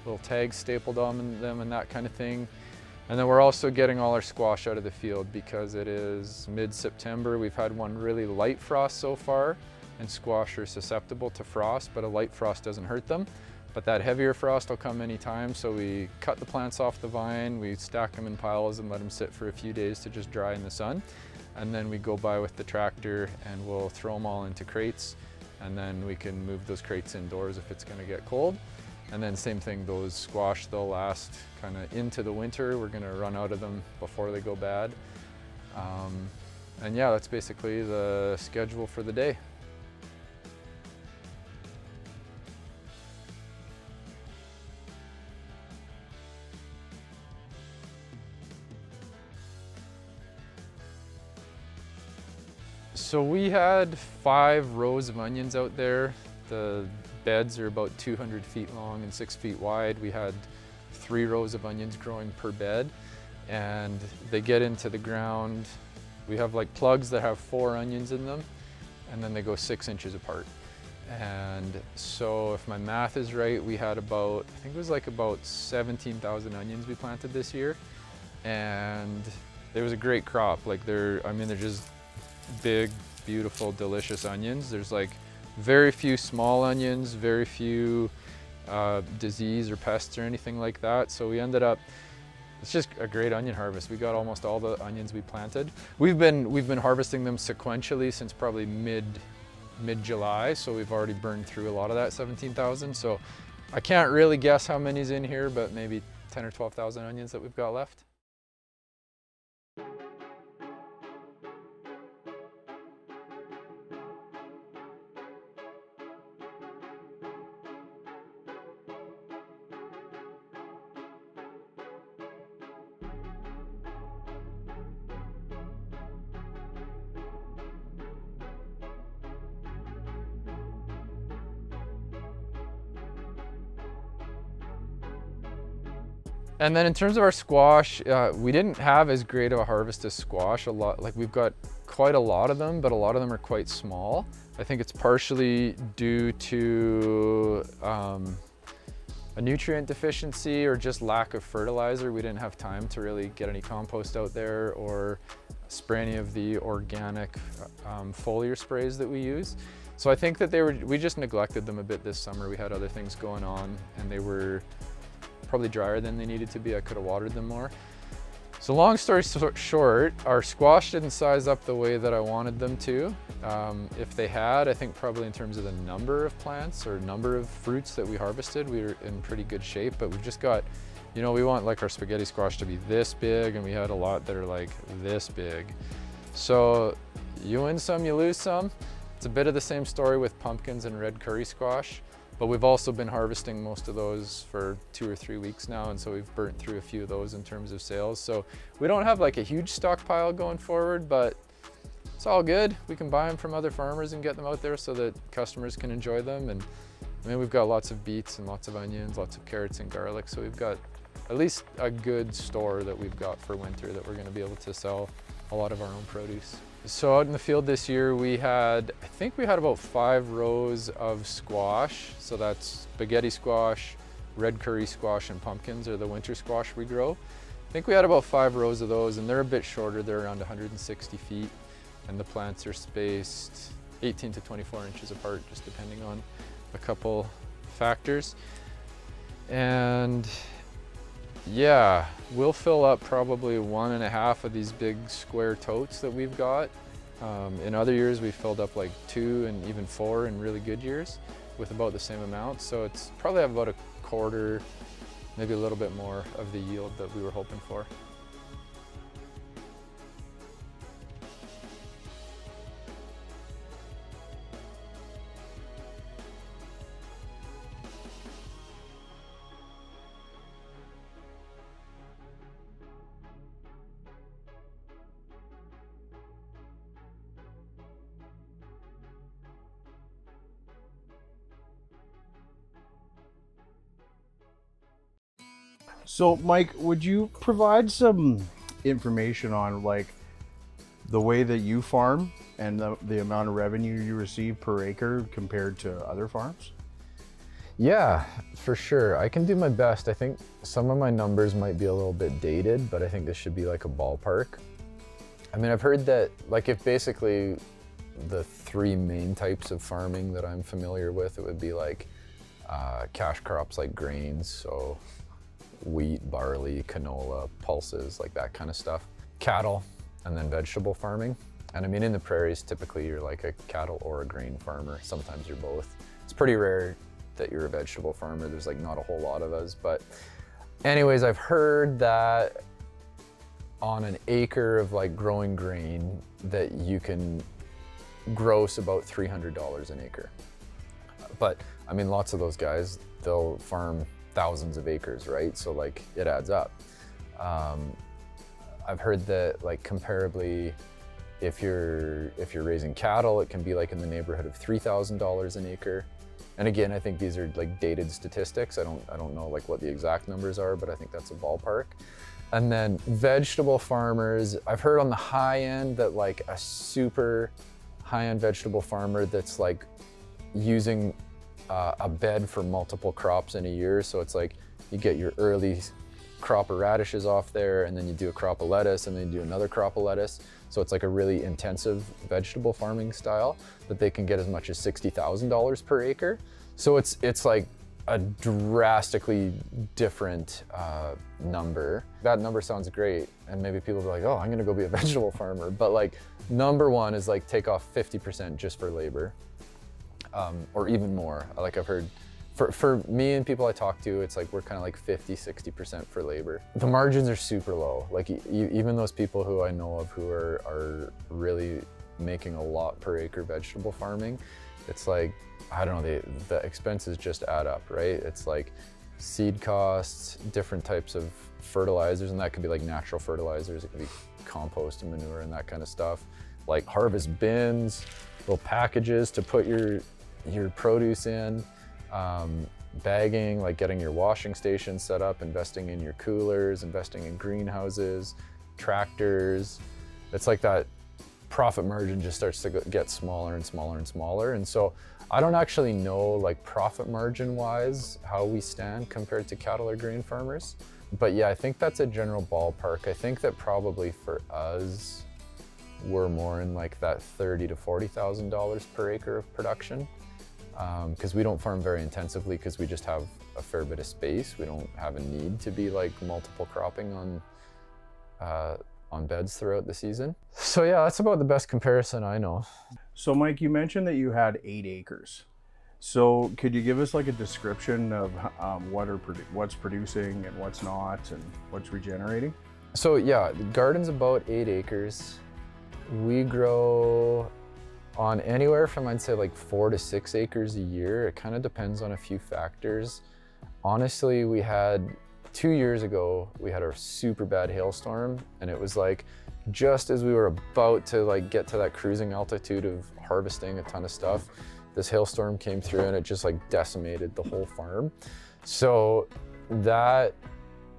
S2: little tags stapled on them and that kind of thing. And then we're also getting all our squash out of the field because it is mid-September. We've had one really light frost so far, and squash are susceptible to frost, but a light frost doesn't hurt them. But that heavier frost will come anytime, so we cut the plants off the vine, we stack them in piles and let them sit for a few days to just dry in the sun. And then we go by with the tractor and we'll throw them all into crates, and then we can move those crates indoors if it's gonna get cold. And then same thing, those squash, they'll last kind of into the winter. We're gonna run out of them before they go bad. And yeah, that's basically the schedule for the day. So we had 5 rows of onions out there. The beds are about 200 feet long and 6 feet wide. We had 3 rows of onions growing per bed, and they get into the ground. We have like plugs that have 4 onions in them, and then they go 6 inches apart. And so if my math is right, we had about, I think it was like about 17,000 onions we planted this year. And it was a great crop. Like they're just big, beautiful, delicious onions. There's like very few small onions, very few disease or pests or anything like that. So we ended up It's just a great onion harvest. We got almost all the onions we planted. We've been harvesting them sequentially since probably mid-July, so we've already burned through a lot of that 17,000. So I can't really guess how many's in here, but maybe 10 or 12,000 onions that we've got left. And then in terms of our squash, we didn't have as great of a harvest as squash. We've got quite a lot of them, but a lot of them are quite small. I think it's partially due to a nutrient deficiency or just lack of fertilizer. We didn't have time to really get any compost out there or spray any of the organic foliar sprays that we use. So I think that we just neglected them a bit this summer. We had other things going on and they were probably drier than they needed to be. I could have watered them more. So long story short, our squash didn't size up the way that I wanted them to. If they had, I think probably in terms of the number of plants or number of fruits that we harvested, we were in pretty good shape, but we've just got, you know, we want like our spaghetti squash to be this big, and we had a lot that are like this big. So you win some, you lose some. It's a bit of the same story with pumpkins and red curry squash. But we've also been harvesting most of those for 2 or 3 weeks now, and so we've burnt through a few of those in terms of sales. So we don't have like a huge stockpile going forward, but it's all good. We can buy them from other farmers and get them out there so that customers can enjoy them. And I mean, we've got lots of beets and lots of onions, lots of carrots and garlic. So we've got at least a good store that we've got for winter that we're gonna be able to sell a lot of our own produce. So out in the field this year, I think we had about 5 rows of squash. So that's spaghetti squash, red curry squash, and pumpkins are the winter squash we grow. I think we had about 5 rows of those, and they're a bit shorter. They're around 160 feet, and the plants are spaced 18 to 24 inches apart, just depending on a couple factors. And yeah, we'll fill up probably 1.5 of these big square totes that we've got. In other years, we filled up like 2 and even 4 in really good years with about the same amount. So it's probably about a quarter, maybe a little bit more of the yield that we were hoping for.
S1: So Mike, would you provide some information on like the way that you farm and the amount of revenue you receive per acre compared to other farms?
S2: Yeah, for sure. I can do my best. I think some of my numbers might be a little bit dated, but I think this should be like a ballpark. I mean, I've heard that like if basically the 3 main types of farming that I'm familiar with, it would be like cash crops like grains, so wheat, barley, canola, pulses, like that kind of stuff. Cattle, and then vegetable farming. And I mean, in the prairies, typically you're like a cattle or a grain farmer. Sometimes you're both. It's pretty rare that you're a vegetable farmer. There's like not a whole lot of us, but anyways, I've heard that on an acre of like growing grain that you can gross about $300 an acre. But I mean, lots of those guys, they'll farm thousands of acres, right? So like it adds up. I've heard that like comparably, if you're raising cattle, it can be like in the neighborhood of $3,000 an acre. And again, I think these are like dated statistics. I don't know like what the exact numbers are, but I think that's a ballpark. And then vegetable farmers, I've heard on the high end that like a super high-end vegetable farmer that's like using a bed for multiple crops in a year. So it's like you get your early crop of radishes off there, and then you do a crop of lettuce, and then you do another crop of lettuce. So it's like a really intensive vegetable farming style that they can get as much as $60,000 per acre. So it's like a drastically different number. That number sounds great, and maybe people will be like, oh, I'm gonna go be a vegetable farmer. But like, number one is like take off 50% just for labor, or even more. Like I've heard, for me and people I talk to, it's like we're kind of like 50-60% for labor. The margins are super low. Like even those people who I know of who are really making a lot per acre vegetable farming, it's like, I don't know, the expenses just add up, right? It's like seed costs, different types of fertilizers, and that could be like natural fertilizers, it could be compost and manure and that kind of stuff. Like harvest bins, little packages to put your produce in, bagging, like getting your washing station set up, investing in your coolers, investing in greenhouses, tractors. It's like that profit margin just starts to get smaller and smaller and smaller. And so I don't actually know, like profit margin wise, how we stand compared to cattle or grain farmers. But yeah, I think that's a general ballpark. I think that probably for us, we're more in like that $30,000 to $40,000 per acre of production. Because we don't farm very intensively because we just have a fair bit of space. We don't have a need to be like multiple cropping on beds throughout the season. So yeah, that's about the best comparison I know.
S1: So Mike, you mentioned that you had 8 acres. So could you give us like a description of what's producing and what's not and what's regenerating?
S2: So yeah, the garden's about 8 acres. We grow on anywhere from, I'd say, like 4 to 6 acres a year. It kind of depends on a few factors. Honestly, 2 years ago, we had a super bad hailstorm, and it was like just as we were about to like get to that cruising altitude of harvesting a ton of stuff, this hailstorm came through and it just like decimated the whole farm. So that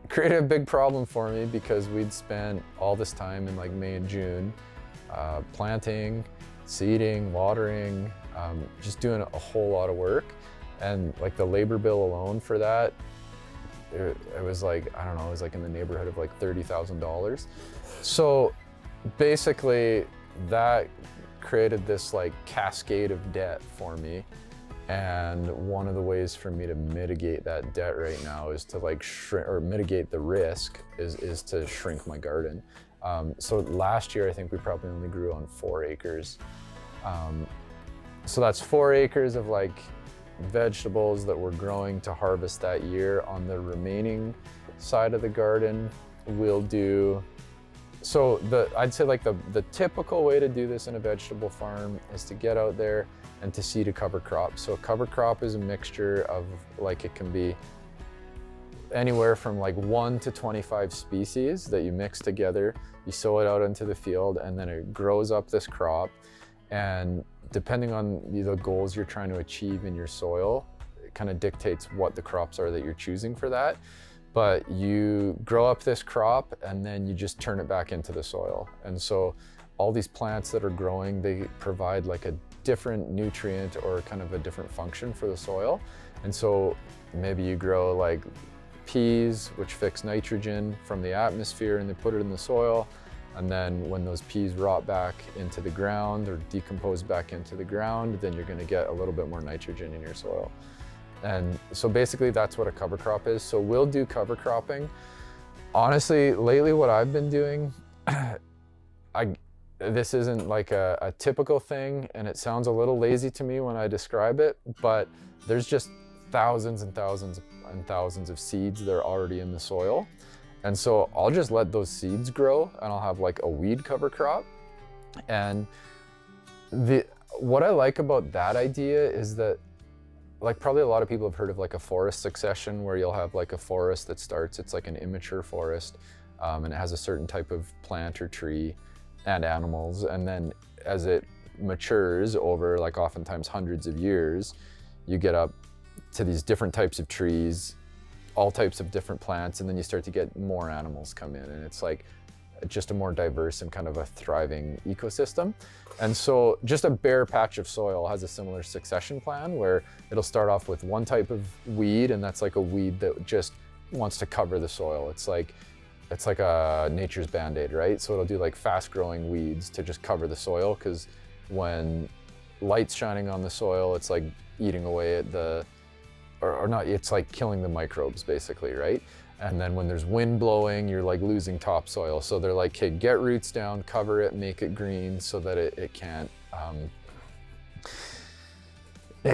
S2: created a big problem for me because we'd spent all this time in like May and June planting, seeding, watering, just doing a whole lot of work. And like the labor bill alone for that, it was like, I don't know, it was like in the neighborhood of like $30,000. So basically that created this like cascade of debt for me. And one of the ways for me to mitigate that debt right now is to like shrink, or mitigate the risk is to shrink my garden. So last year, I think we probably only grew on 4 acres. So that's 4 acres of like vegetables that we're growing to harvest that year. On the remaining side of the garden, we'll do, so I'd say like the typical way to do this in a vegetable farm is to get out there and to seed a cover crop. So a cover crop is a mixture of like, it can be anywhere from like 1 to 25 species that you mix together, you sow it out into the field, and then it grows up this crop. And depending on the goals you're trying to achieve in your soil, it kind of dictates what the crops are that you're choosing for that. But you grow up this crop and then you just turn it back into the soil. And so all these plants that are growing, they provide like a different nutrient or kind of a different function for the soil. And so maybe you grow like peas, which fix nitrogen from the atmosphere, and they put it in the soil. And then when those peas rot back into the ground or decompose back into the ground, then you're gonna get a little bit more nitrogen in your soil. And so basically that's what a cover crop is. So we'll do cover cropping. Honestly, lately what I've been doing, this isn't like a typical thing, and it sounds a little lazy to me when I describe it, but there's just thousands and thousands and thousands of seeds that are already in the soil. And so I'll just let those seeds grow, and I'll have like a weed cover crop. And what I like about that idea is that, like, probably a lot of people have heard of like a forest succession, where you'll have like a forest that starts, it's like an immature forest, and it has a certain type of plant or tree and animals. And then as it matures over like oftentimes hundreds of years, you get up to these different types of trees, all types of different plants, and then you start to get more animals come in, and it's like just a more diverse and kind of a thriving ecosystem. And so just a bare patch of soil has a similar succession plan, where it'll start off with one type of weed, and that's like a weed that just wants to cover the soil. It's like a nature's band-aid, right? So it'll do like fast growing weeds to just cover the soil, because when light's shining on the soil, it's like eating away at the or not, it's like killing the microbes basically, right? And then when there's wind blowing, you're like losing topsoil. So they're like, okay, get roots down, cover it, make it green so that it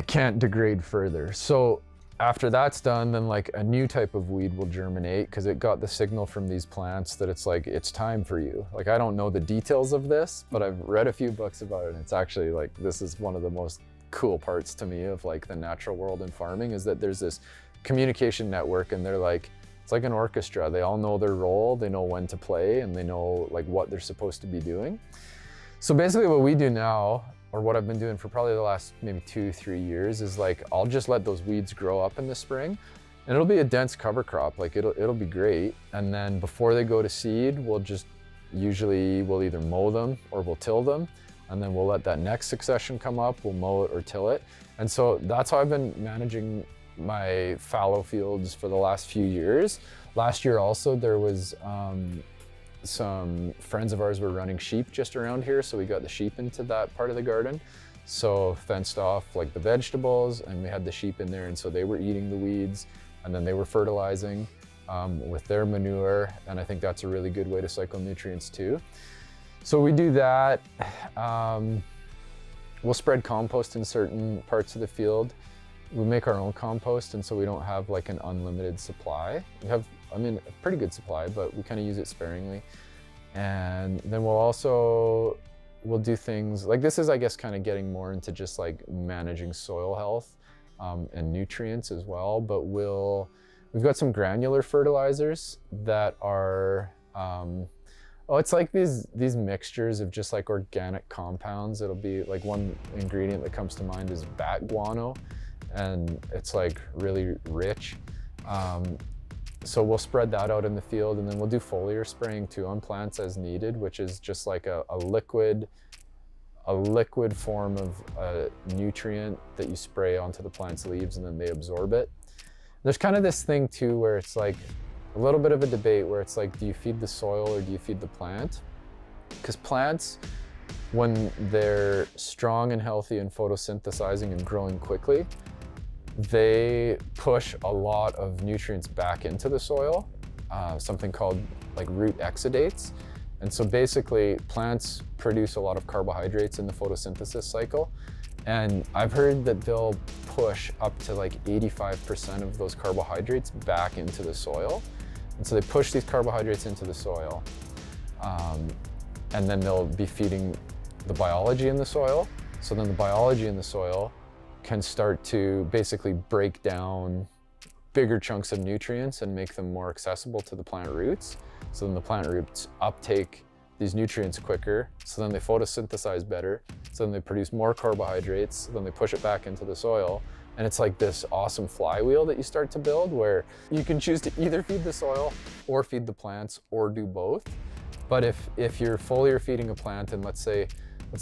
S2: can't degrade further. So after that's done, then like a new type of weed will germinate because it got the signal from these plants that it's like, it's time for you. Like, I don't know the details of this, but I've read a few books about it. And it's actually like, this is one of the most cool parts to me of like the natural world in farming, is that there's this communication network, and they're like, it's like an orchestra. They all know their role, they know when to play, and they know like what they're supposed to be doing. So basically what we do now, or what I've been doing for probably the last maybe 2-3 years, is like, I'll just let those weeds grow up in the spring, and it'll be a dense cover crop. Like it'll be great. And then before they go to seed, we'll either mow them or we'll till them. And then we'll let that next succession come up, we'll mow it or till it. And so that's how I've been managing my fallow fields for the last few years. Last year also, there was some friends of ours were running sheep just around here, so we got the sheep into that part of the garden. So fenced off like the vegetables, and we had the sheep in there, and so they were eating the weeds, and then they were fertilizing with their manure, and I think that's a really good way to cycle nutrients too. So we do that. We'll spread compost in certain parts of the field. We make our own compost, and so we don't have like an unlimited supply. We have, I mean, a pretty good supply, but we kind of use it sparingly. And then we'll do things like this is, I guess, kind of getting more into just like managing soil health and nutrients as well. But we've got some granular fertilizers that are, it's like these mixtures of just like organic compounds. It'll be like, one ingredient that comes to mind is bat guano, and it's like really rich. So we'll spread that out in the field, and then we'll do foliar spraying too on plants as needed, which is just like a liquid form of a nutrient that you spray onto the plant's leaves, and then they absorb it. There's kind of this thing too where it's like a little bit of a debate where it's like, do you feed the soil or do you feed the plant? Because plants, when they're strong and healthy and photosynthesizing and growing quickly, they push a lot of nutrients back into the soil, something called like root exudates. And so basically plants produce a lot of carbohydrates in the photosynthesis cycle. And I've heard that they'll push up to like 85% of those carbohydrates back into the soil. And so they push these carbohydrates into the soil, and then they'll be feeding the biology in the soil. So then the biology in the soil can start to basically break down bigger chunks of nutrients and make them more accessible to the plant roots. So then the plant roots uptake these nutrients quicker, so then they photosynthesize better, so then they produce more carbohydrates, so then they push it back into the soil. And it's like this awesome flywheel that you start to build, where you can choose to either feed the soil or feed the plants or do both. But if you're foliar feeding a plant, and let's say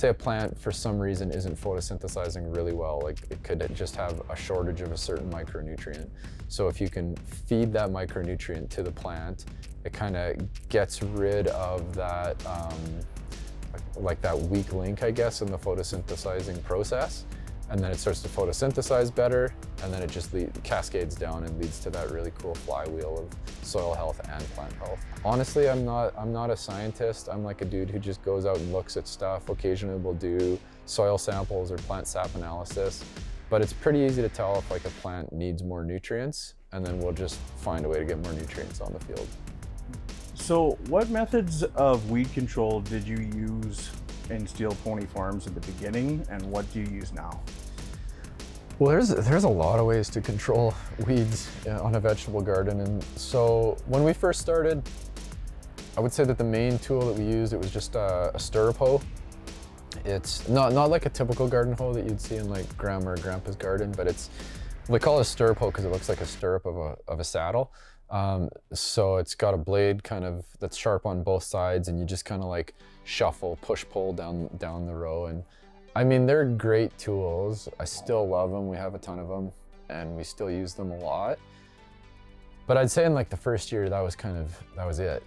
S2: a plant for some reason isn't photosynthesizing really well, like it could just have a shortage of a certain micronutrient. So if you can feed that micronutrient to the plant, it kind of gets rid of that, like that weak link, I guess, in the photosynthesizing process. And then it starts to photosynthesize better, and then it just cascades down and leads to that really cool flywheel of soil health and plant health. Honestly, I'm not a scientist. I'm like a dude who just goes out and looks at stuff. Occasionally we'll do soil samples or plant sap analysis, but it's pretty easy to tell if like a plant needs more nutrients, and then we'll just find a way to get more nutrients on the field.
S1: So what methods of weed control did you use in Steel Pony Farms at the beginning, and what do you use now?
S2: Well, there's a lot of ways to control weeds on a vegetable garden. And so when we first started, I would say that the main tool that we used, it was just a stirrup hoe. It's not like a typical garden hoe that you'd see in like grandma or grandpa's garden, but they call it a stirrup hoe because it looks like a stirrup of a saddle. So it's got a blade kind of that's sharp on both sides, and you just kind of like shuffle, push, pull down the row. And I mean, they're great tools. I still love them. We have a ton of them, and we still use them a lot. But I'd say in like the first year, that was it.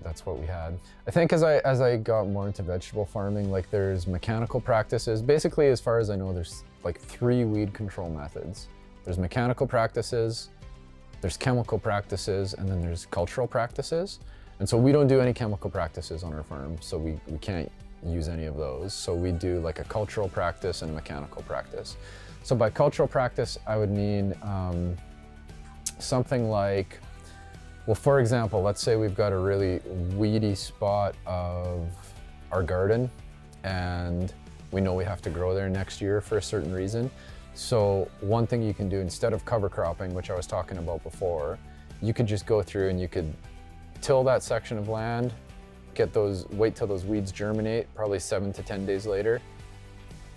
S2: That's what we had. I think as I got more into vegetable farming, like there's mechanical practices. Basically, as far as I know, there's like 3 weed control methods There's mechanical practices, there's chemical practices, and then there's cultural practices. And so we don't do any chemical practices on our farm, so we can't use any of those. So we do like a cultural practice and a mechanical practice. So by cultural practice, I would mean something like, well, for example, let's say we've got a really weedy spot of our garden and we know we have to grow there next year for a certain reason. So one thing you can do instead of cover cropping, which I was talking about before, you could just go through and you could till that section of land, wait till those weeds germinate, probably 7 to 10 days later,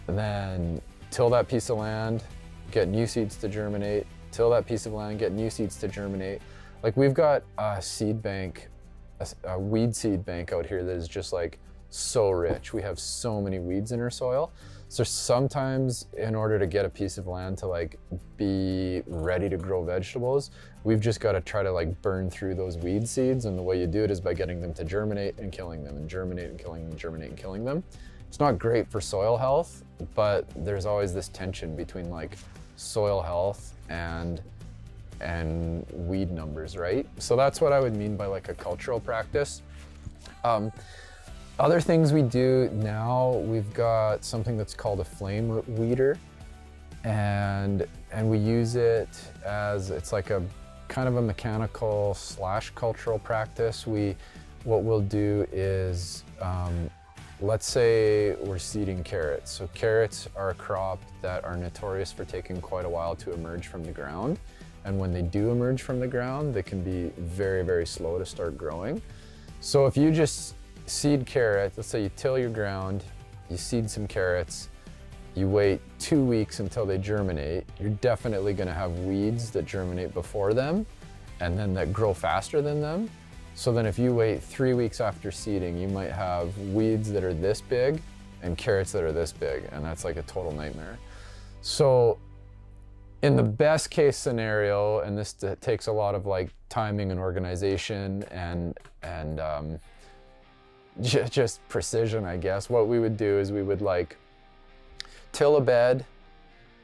S2: and then till that piece of land, get new seeds to germinate, till that piece of land, get new seeds to germinate. Like we've got a seed bank, a weed seed bank out here that is just like so rich. We have so many weeds in our soil. So sometimes in order to get a piece of land to like be ready to grow vegetables, we've just got to try to like burn through those weed seeds. And the way you do it is by getting them to germinate and killing them, and germinate and killing them, germinate and killing them. It's not great for soil health, but there's always this tension between like soil health and weed numbers, right? So that's what I would mean by like a cultural practice. Other things we do now, we've got something that's called a flame weeder, and we use it as, it's like a kind of a mechanical / cultural practice. What we'll do is, let's say we're seeding carrots. So carrots are a crop that are notorious for taking quite a while to emerge from the ground. And when they do emerge from the ground, they can be very, very slow to start growing. So if you just seed carrots, let's say you till your ground, you seed some carrots, you wait 2 weeks until they germinate, you're definitely gonna have weeds that germinate before them and then that grow faster than them. So then if you wait 3 weeks after seeding, you might have weeds that are this big and carrots that are this big, and that's like a total nightmare. So in the best case scenario, and this takes a lot of like timing and organization and just precision, I guess. What we would do is we would like till a bed,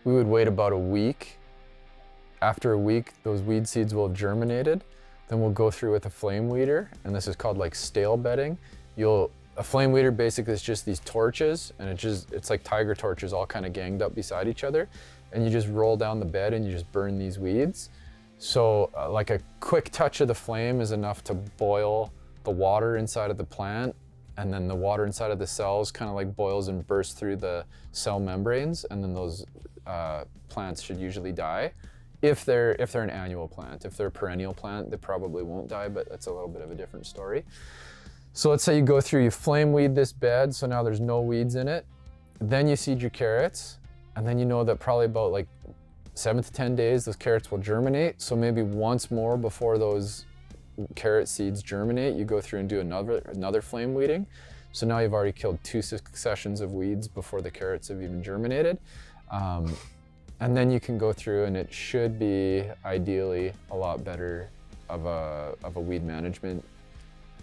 S2: we would wait about a week. After a week, those weed seeds will have germinated. Then we'll go through with a flame weeder, and this is called like stale bedding. A flame weeder basically is just these torches, and it's like tiger torches all kind of ganged up beside each other. And you just roll down the bed and you just burn these weeds. So like a quick touch of the flame is enough to boil the water inside of the plant, and then the water inside of the cells kind of like boils and bursts through the cell membranes, and then those plants should usually die. If they're an annual plant. If they're a perennial plant, they probably won't die, but that's a little bit of a different story. So let's say you go through, you flame weed this bed, so now there's no weeds in it. Then you seed your carrots, and then you know that probably about like 7 to 10 days, those carrots will germinate. So maybe once more before those carrot seeds germinate, you go through and do another flame weeding. So now you've already killed 2 successions of weeds before the carrots have even germinated. And then you can go through, and it should be ideally a lot better of a weed management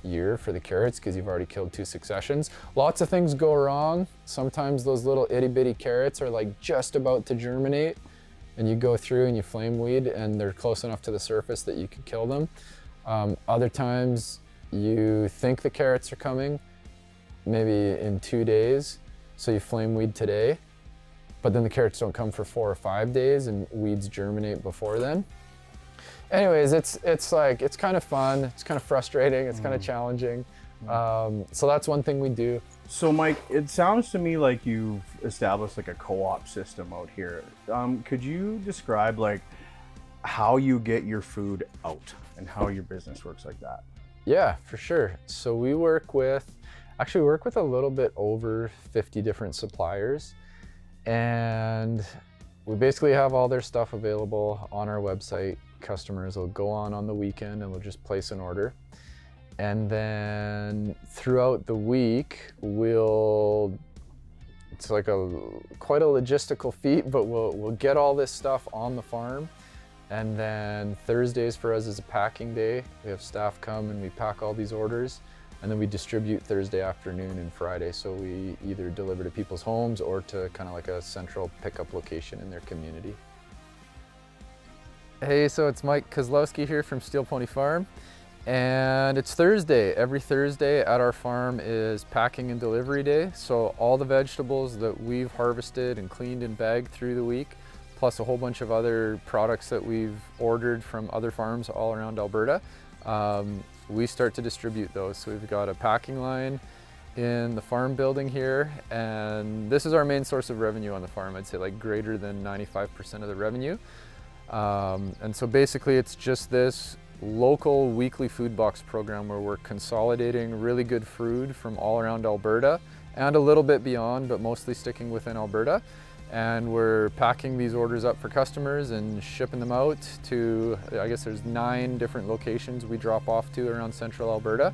S2: year for the carrots because you've already killed 2 successions. Lots of things go wrong. Sometimes those little itty bitty carrots are like just about to germinate, and you go through and you flame weed and they're close enough to the surface that you could kill them. Other times you think the carrots are coming maybe in 2 days, so you flame weed today, but then the carrots don't come for 4 or 5 days and weeds germinate before then. Anyways, it's kind of fun, it's kind of frustrating, it's kind of challenging. So that's one thing we do.
S1: So Mike, it sounds to me like you've established like a co-op system out here. Could you describe like how you get your food out and how your business works like that?
S2: Yeah, for sure. So we work with a little bit over 50 different suppliers, and we basically have all their stuff available on our website. Customers will go on the weekend and we'll just place an order. And then throughout the week, it's like quite a logistical feat, but we'll get all this stuff on the farm. And then Thursdays for us is a packing day. We have staff come and we pack all these orders, and then we distribute Thursday afternoon and Friday. So we either deliver to people's homes or to kind of like a central pickup location in their community. Hey, so it's Mike Kozlowski here from Steel Pony Farm, and it's Thursday. Every Thursday at our farm is packing and delivery day. So all the vegetables that we've harvested and cleaned and bagged through the week, plus a whole bunch of other products that we've ordered from other farms all around Alberta, we start to distribute those. So we've got a packing line in the farm building here, and this is our main source of revenue on the farm. I'd say like greater than 95% of the revenue. And so basically it's just this local weekly food box program where we're consolidating really good food from all around Alberta and a little bit beyond, but mostly sticking within Alberta. And we're packing these orders up for customers and shipping them out to, I guess there's 9 different locations we drop off to around central Alberta.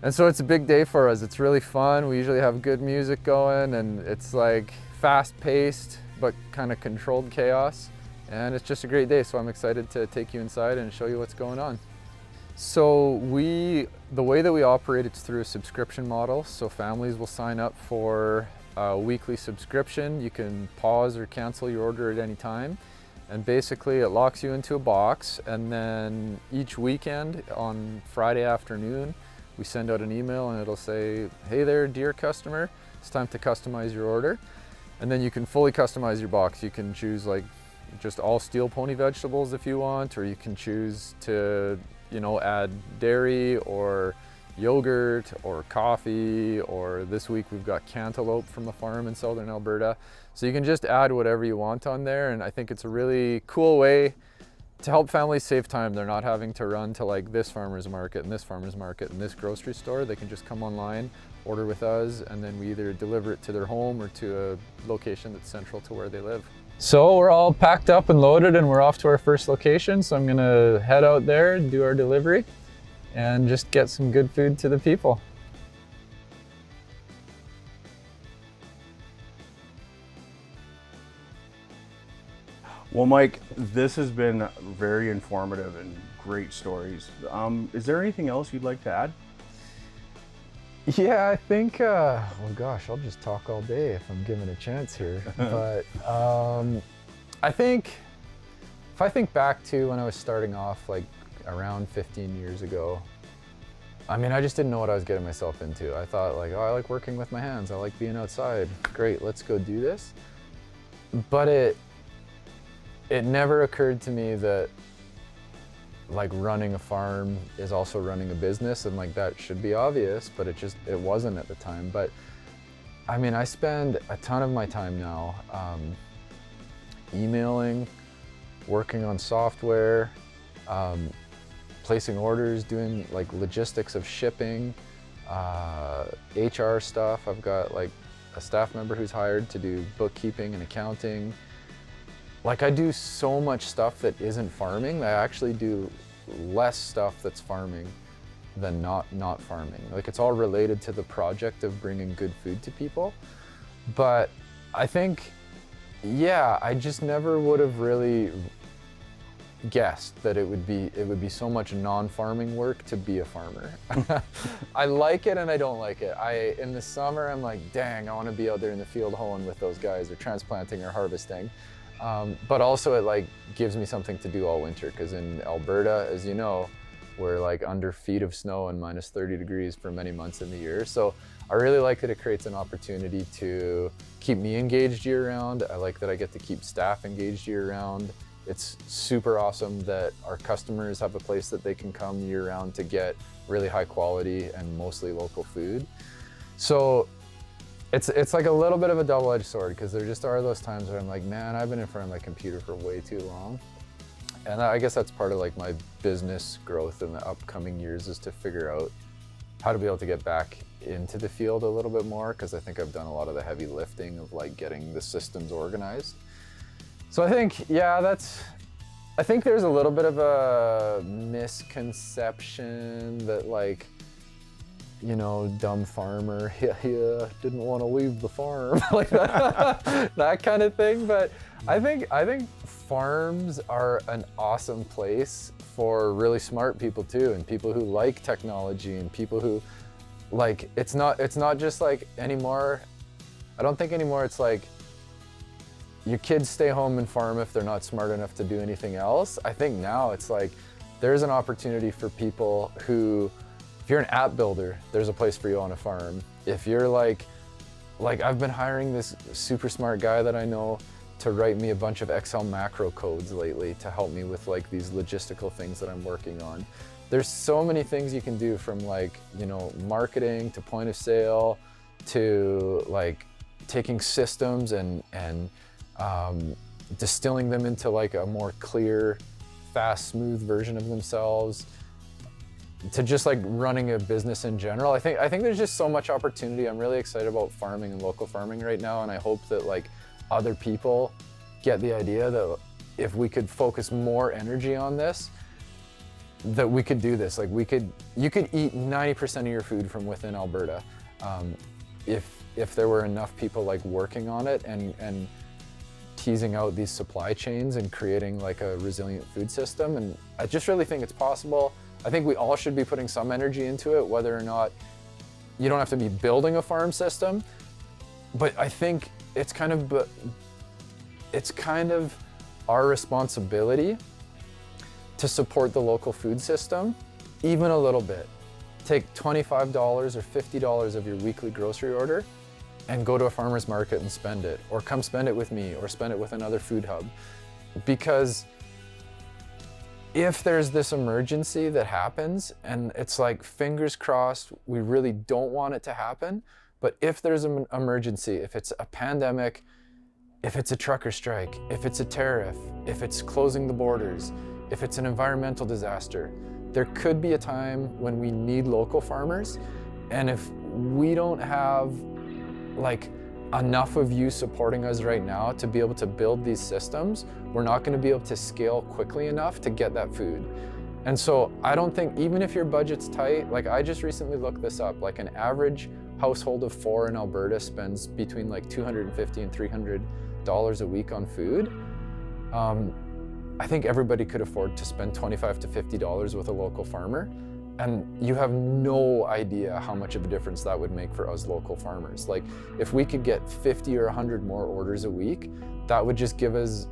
S2: And so it's a big day for us. It's really fun. We usually have good music going, and it's like fast paced, but kind of controlled chaos. And it's just a great day, so I'm excited to take you inside and show you what's going on. So the way that we operate, it's through a subscription model. So families will sign up for a weekly subscription. You can pause or cancel your order at any time. And basically it locks you into a box, and then each weekend on Friday afternoon, we send out an email and it'll say, hey there, dear customer, it's time to customize your order. And then you can fully customize your box. You can choose like just all Steel Pony vegetables if you want, or you can choose to, add dairy or yogurt or coffee, or this week we've got cantaloupe from a farm in southern Alberta. So you can just add whatever you want on there, and I think it's a really cool way to help families save time. They're not having to run to like this farmer's market and this farmer's market and this grocery store. They can just come online, order with us, and then we either deliver it to their home or to a location that's central to where they live. So we're all packed up and loaded and we're off to our first location. So I'm gonna head out there, do our delivery, and just get some good food to the people.
S1: Well, Mike, this has been very informative and great stories. Is there anything else you'd like to add?
S2: Yeah, I think, well, gosh, I'll just talk all day if I'm given a chance here. But I think, if I think back to when I was starting off, like around 15 years ago, I mean, I just didn't know what I was getting myself into. I thought like, oh, I like working with my hands. I like being outside. Great, let's go do this. But it never occurred to me that like running a farm is also running a business, and like that should be obvious, but it wasn't at the time. But I mean, I spend a ton of my time now emailing, working on software, placing orders, doing like logistics of shipping, HR stuff. I've got like a staff member who's hired to do bookkeeping and accounting. Like I do so much stuff that isn't farming. I actually do less stuff that's farming than not farming. Like it's all related to the project of bringing good food to people. But I think, yeah, I just never would have really guessed that it would be so much non-farming work to be a farmer. I like it and I don't like it. In the summer, I'm like, dang, I want to be out there in the field hoeing with those guys, or transplanting or harvesting. But also it like gives me something to do all winter, because in Alberta, as you know, we're like under feet of snow and minus 30 degrees for many months in the year. So I really like that it creates an opportunity to keep me engaged year round. I like that I get to keep staff engaged year round. It's super awesome that our customers have a place that they can come year round to get really high quality and mostly local food. So it's like a little bit of a double-edged sword, because there just are those times where I'm like, man, I've been in front of my computer for way too long. And I guess that's part of like my business growth in the upcoming years, is to figure out how to be able to get back into the field a little bit more, because I think I've done a lot of the heavy lifting of like getting the systems organized. So I think, yeah, I think there's a little bit of a misconception that like, dumb farmer, yeah, didn't want to leave the farm, like that kind of thing. But I think farms are an awesome place for really smart people too, and people who like technology, and people who like, it's not just like anymore. I don't think anymore it's like your kids stay home and farm if they're not smart enough to do anything else. I think now it's like, there's an opportunity for people who, if you're an app builder, there's a place for you on a farm. If you're like I've been hiring this super smart guy that I know to write me a bunch of Excel macro codes lately to help me with like these logistical things that I'm working on. There's so many things you can do, from like, you know, marketing to point of sale to like taking systems and distilling them into like a more clear, fast, smooth version of themselves, to just like running a business in general. I think there's just so much opportunity. I'm really excited about farming and local farming right now, and I hope that like other people get the idea that if we could focus more energy on this, that we could do this. Like you could eat 90% of your food from within Alberta, if there were enough people like working on it and teasing out these supply chains and creating like a resilient food system. And I just really think it's possible. I think we all should be putting some energy into it, whether or not you don't have to be building a farm system, but I think it's kind of our responsibility to support the local food system, even a little bit. Take $25 or $50 of your weekly grocery order and go to a farmer's market and spend it, or come spend it with me, or spend it with another food hub. Because if there's this emergency that happens, and it's like, fingers crossed, we really don't want it to happen, but if there's an emergency, if it's a pandemic, if it's a trucker strike, if it's a tariff, if it's closing the borders, if it's an environmental disaster, there could be a time when we need local farmers. And if we don't have like enough of you supporting us right now to be able to build these systems, we're not going to be able to scale quickly enough to get that food. And so I don't think, even if your budget's tight, like I just recently looked this up, like an average household of 4 in Alberta spends between like $250 and $300 a week on food. I think everybody could afford to spend $25 to $50 with a local farmer. And you have no idea how much of a difference that would make for us local farmers. Like if we could get 50 or 100 more orders a week, that would just give us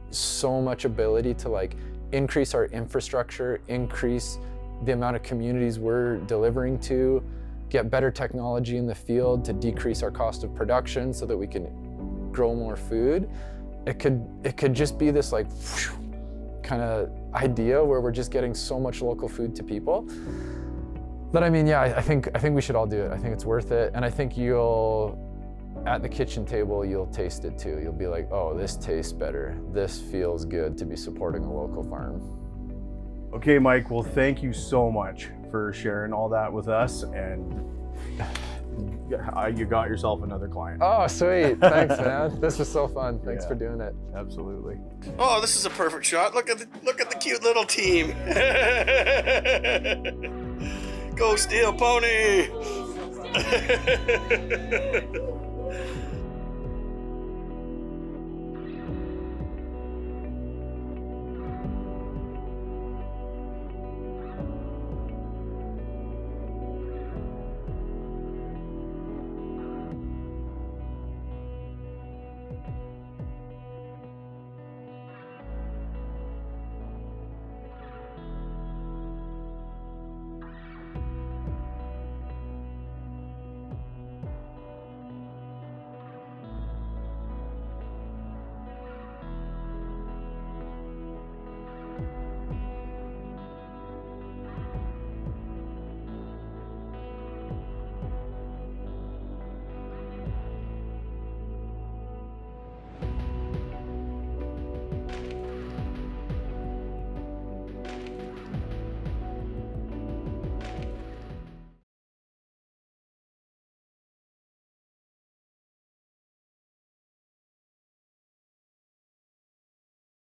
S2: so much ability to like increase our infrastructure, increase the amount of communities we're delivering to, get better technology in the field to decrease our cost of production so that we can grow more food. It could just be this like kind of idea where we're just getting so much local food to people. But I mean, yeah, I think we should all do it. I think it's worth it. And I think at the kitchen table, you'll taste it too. You'll be like, oh, this tastes better. This feels good to be supporting a local farm.
S1: Okay, Mike, well, thank you so much for sharing all that with us, and you got yourself another client.
S2: Oh, sweet. Thanks, man. This was so fun. Thanks for doing it.
S1: Absolutely.
S4: Oh, this is a perfect shot. Look at the cute little team. Go Steel Pony.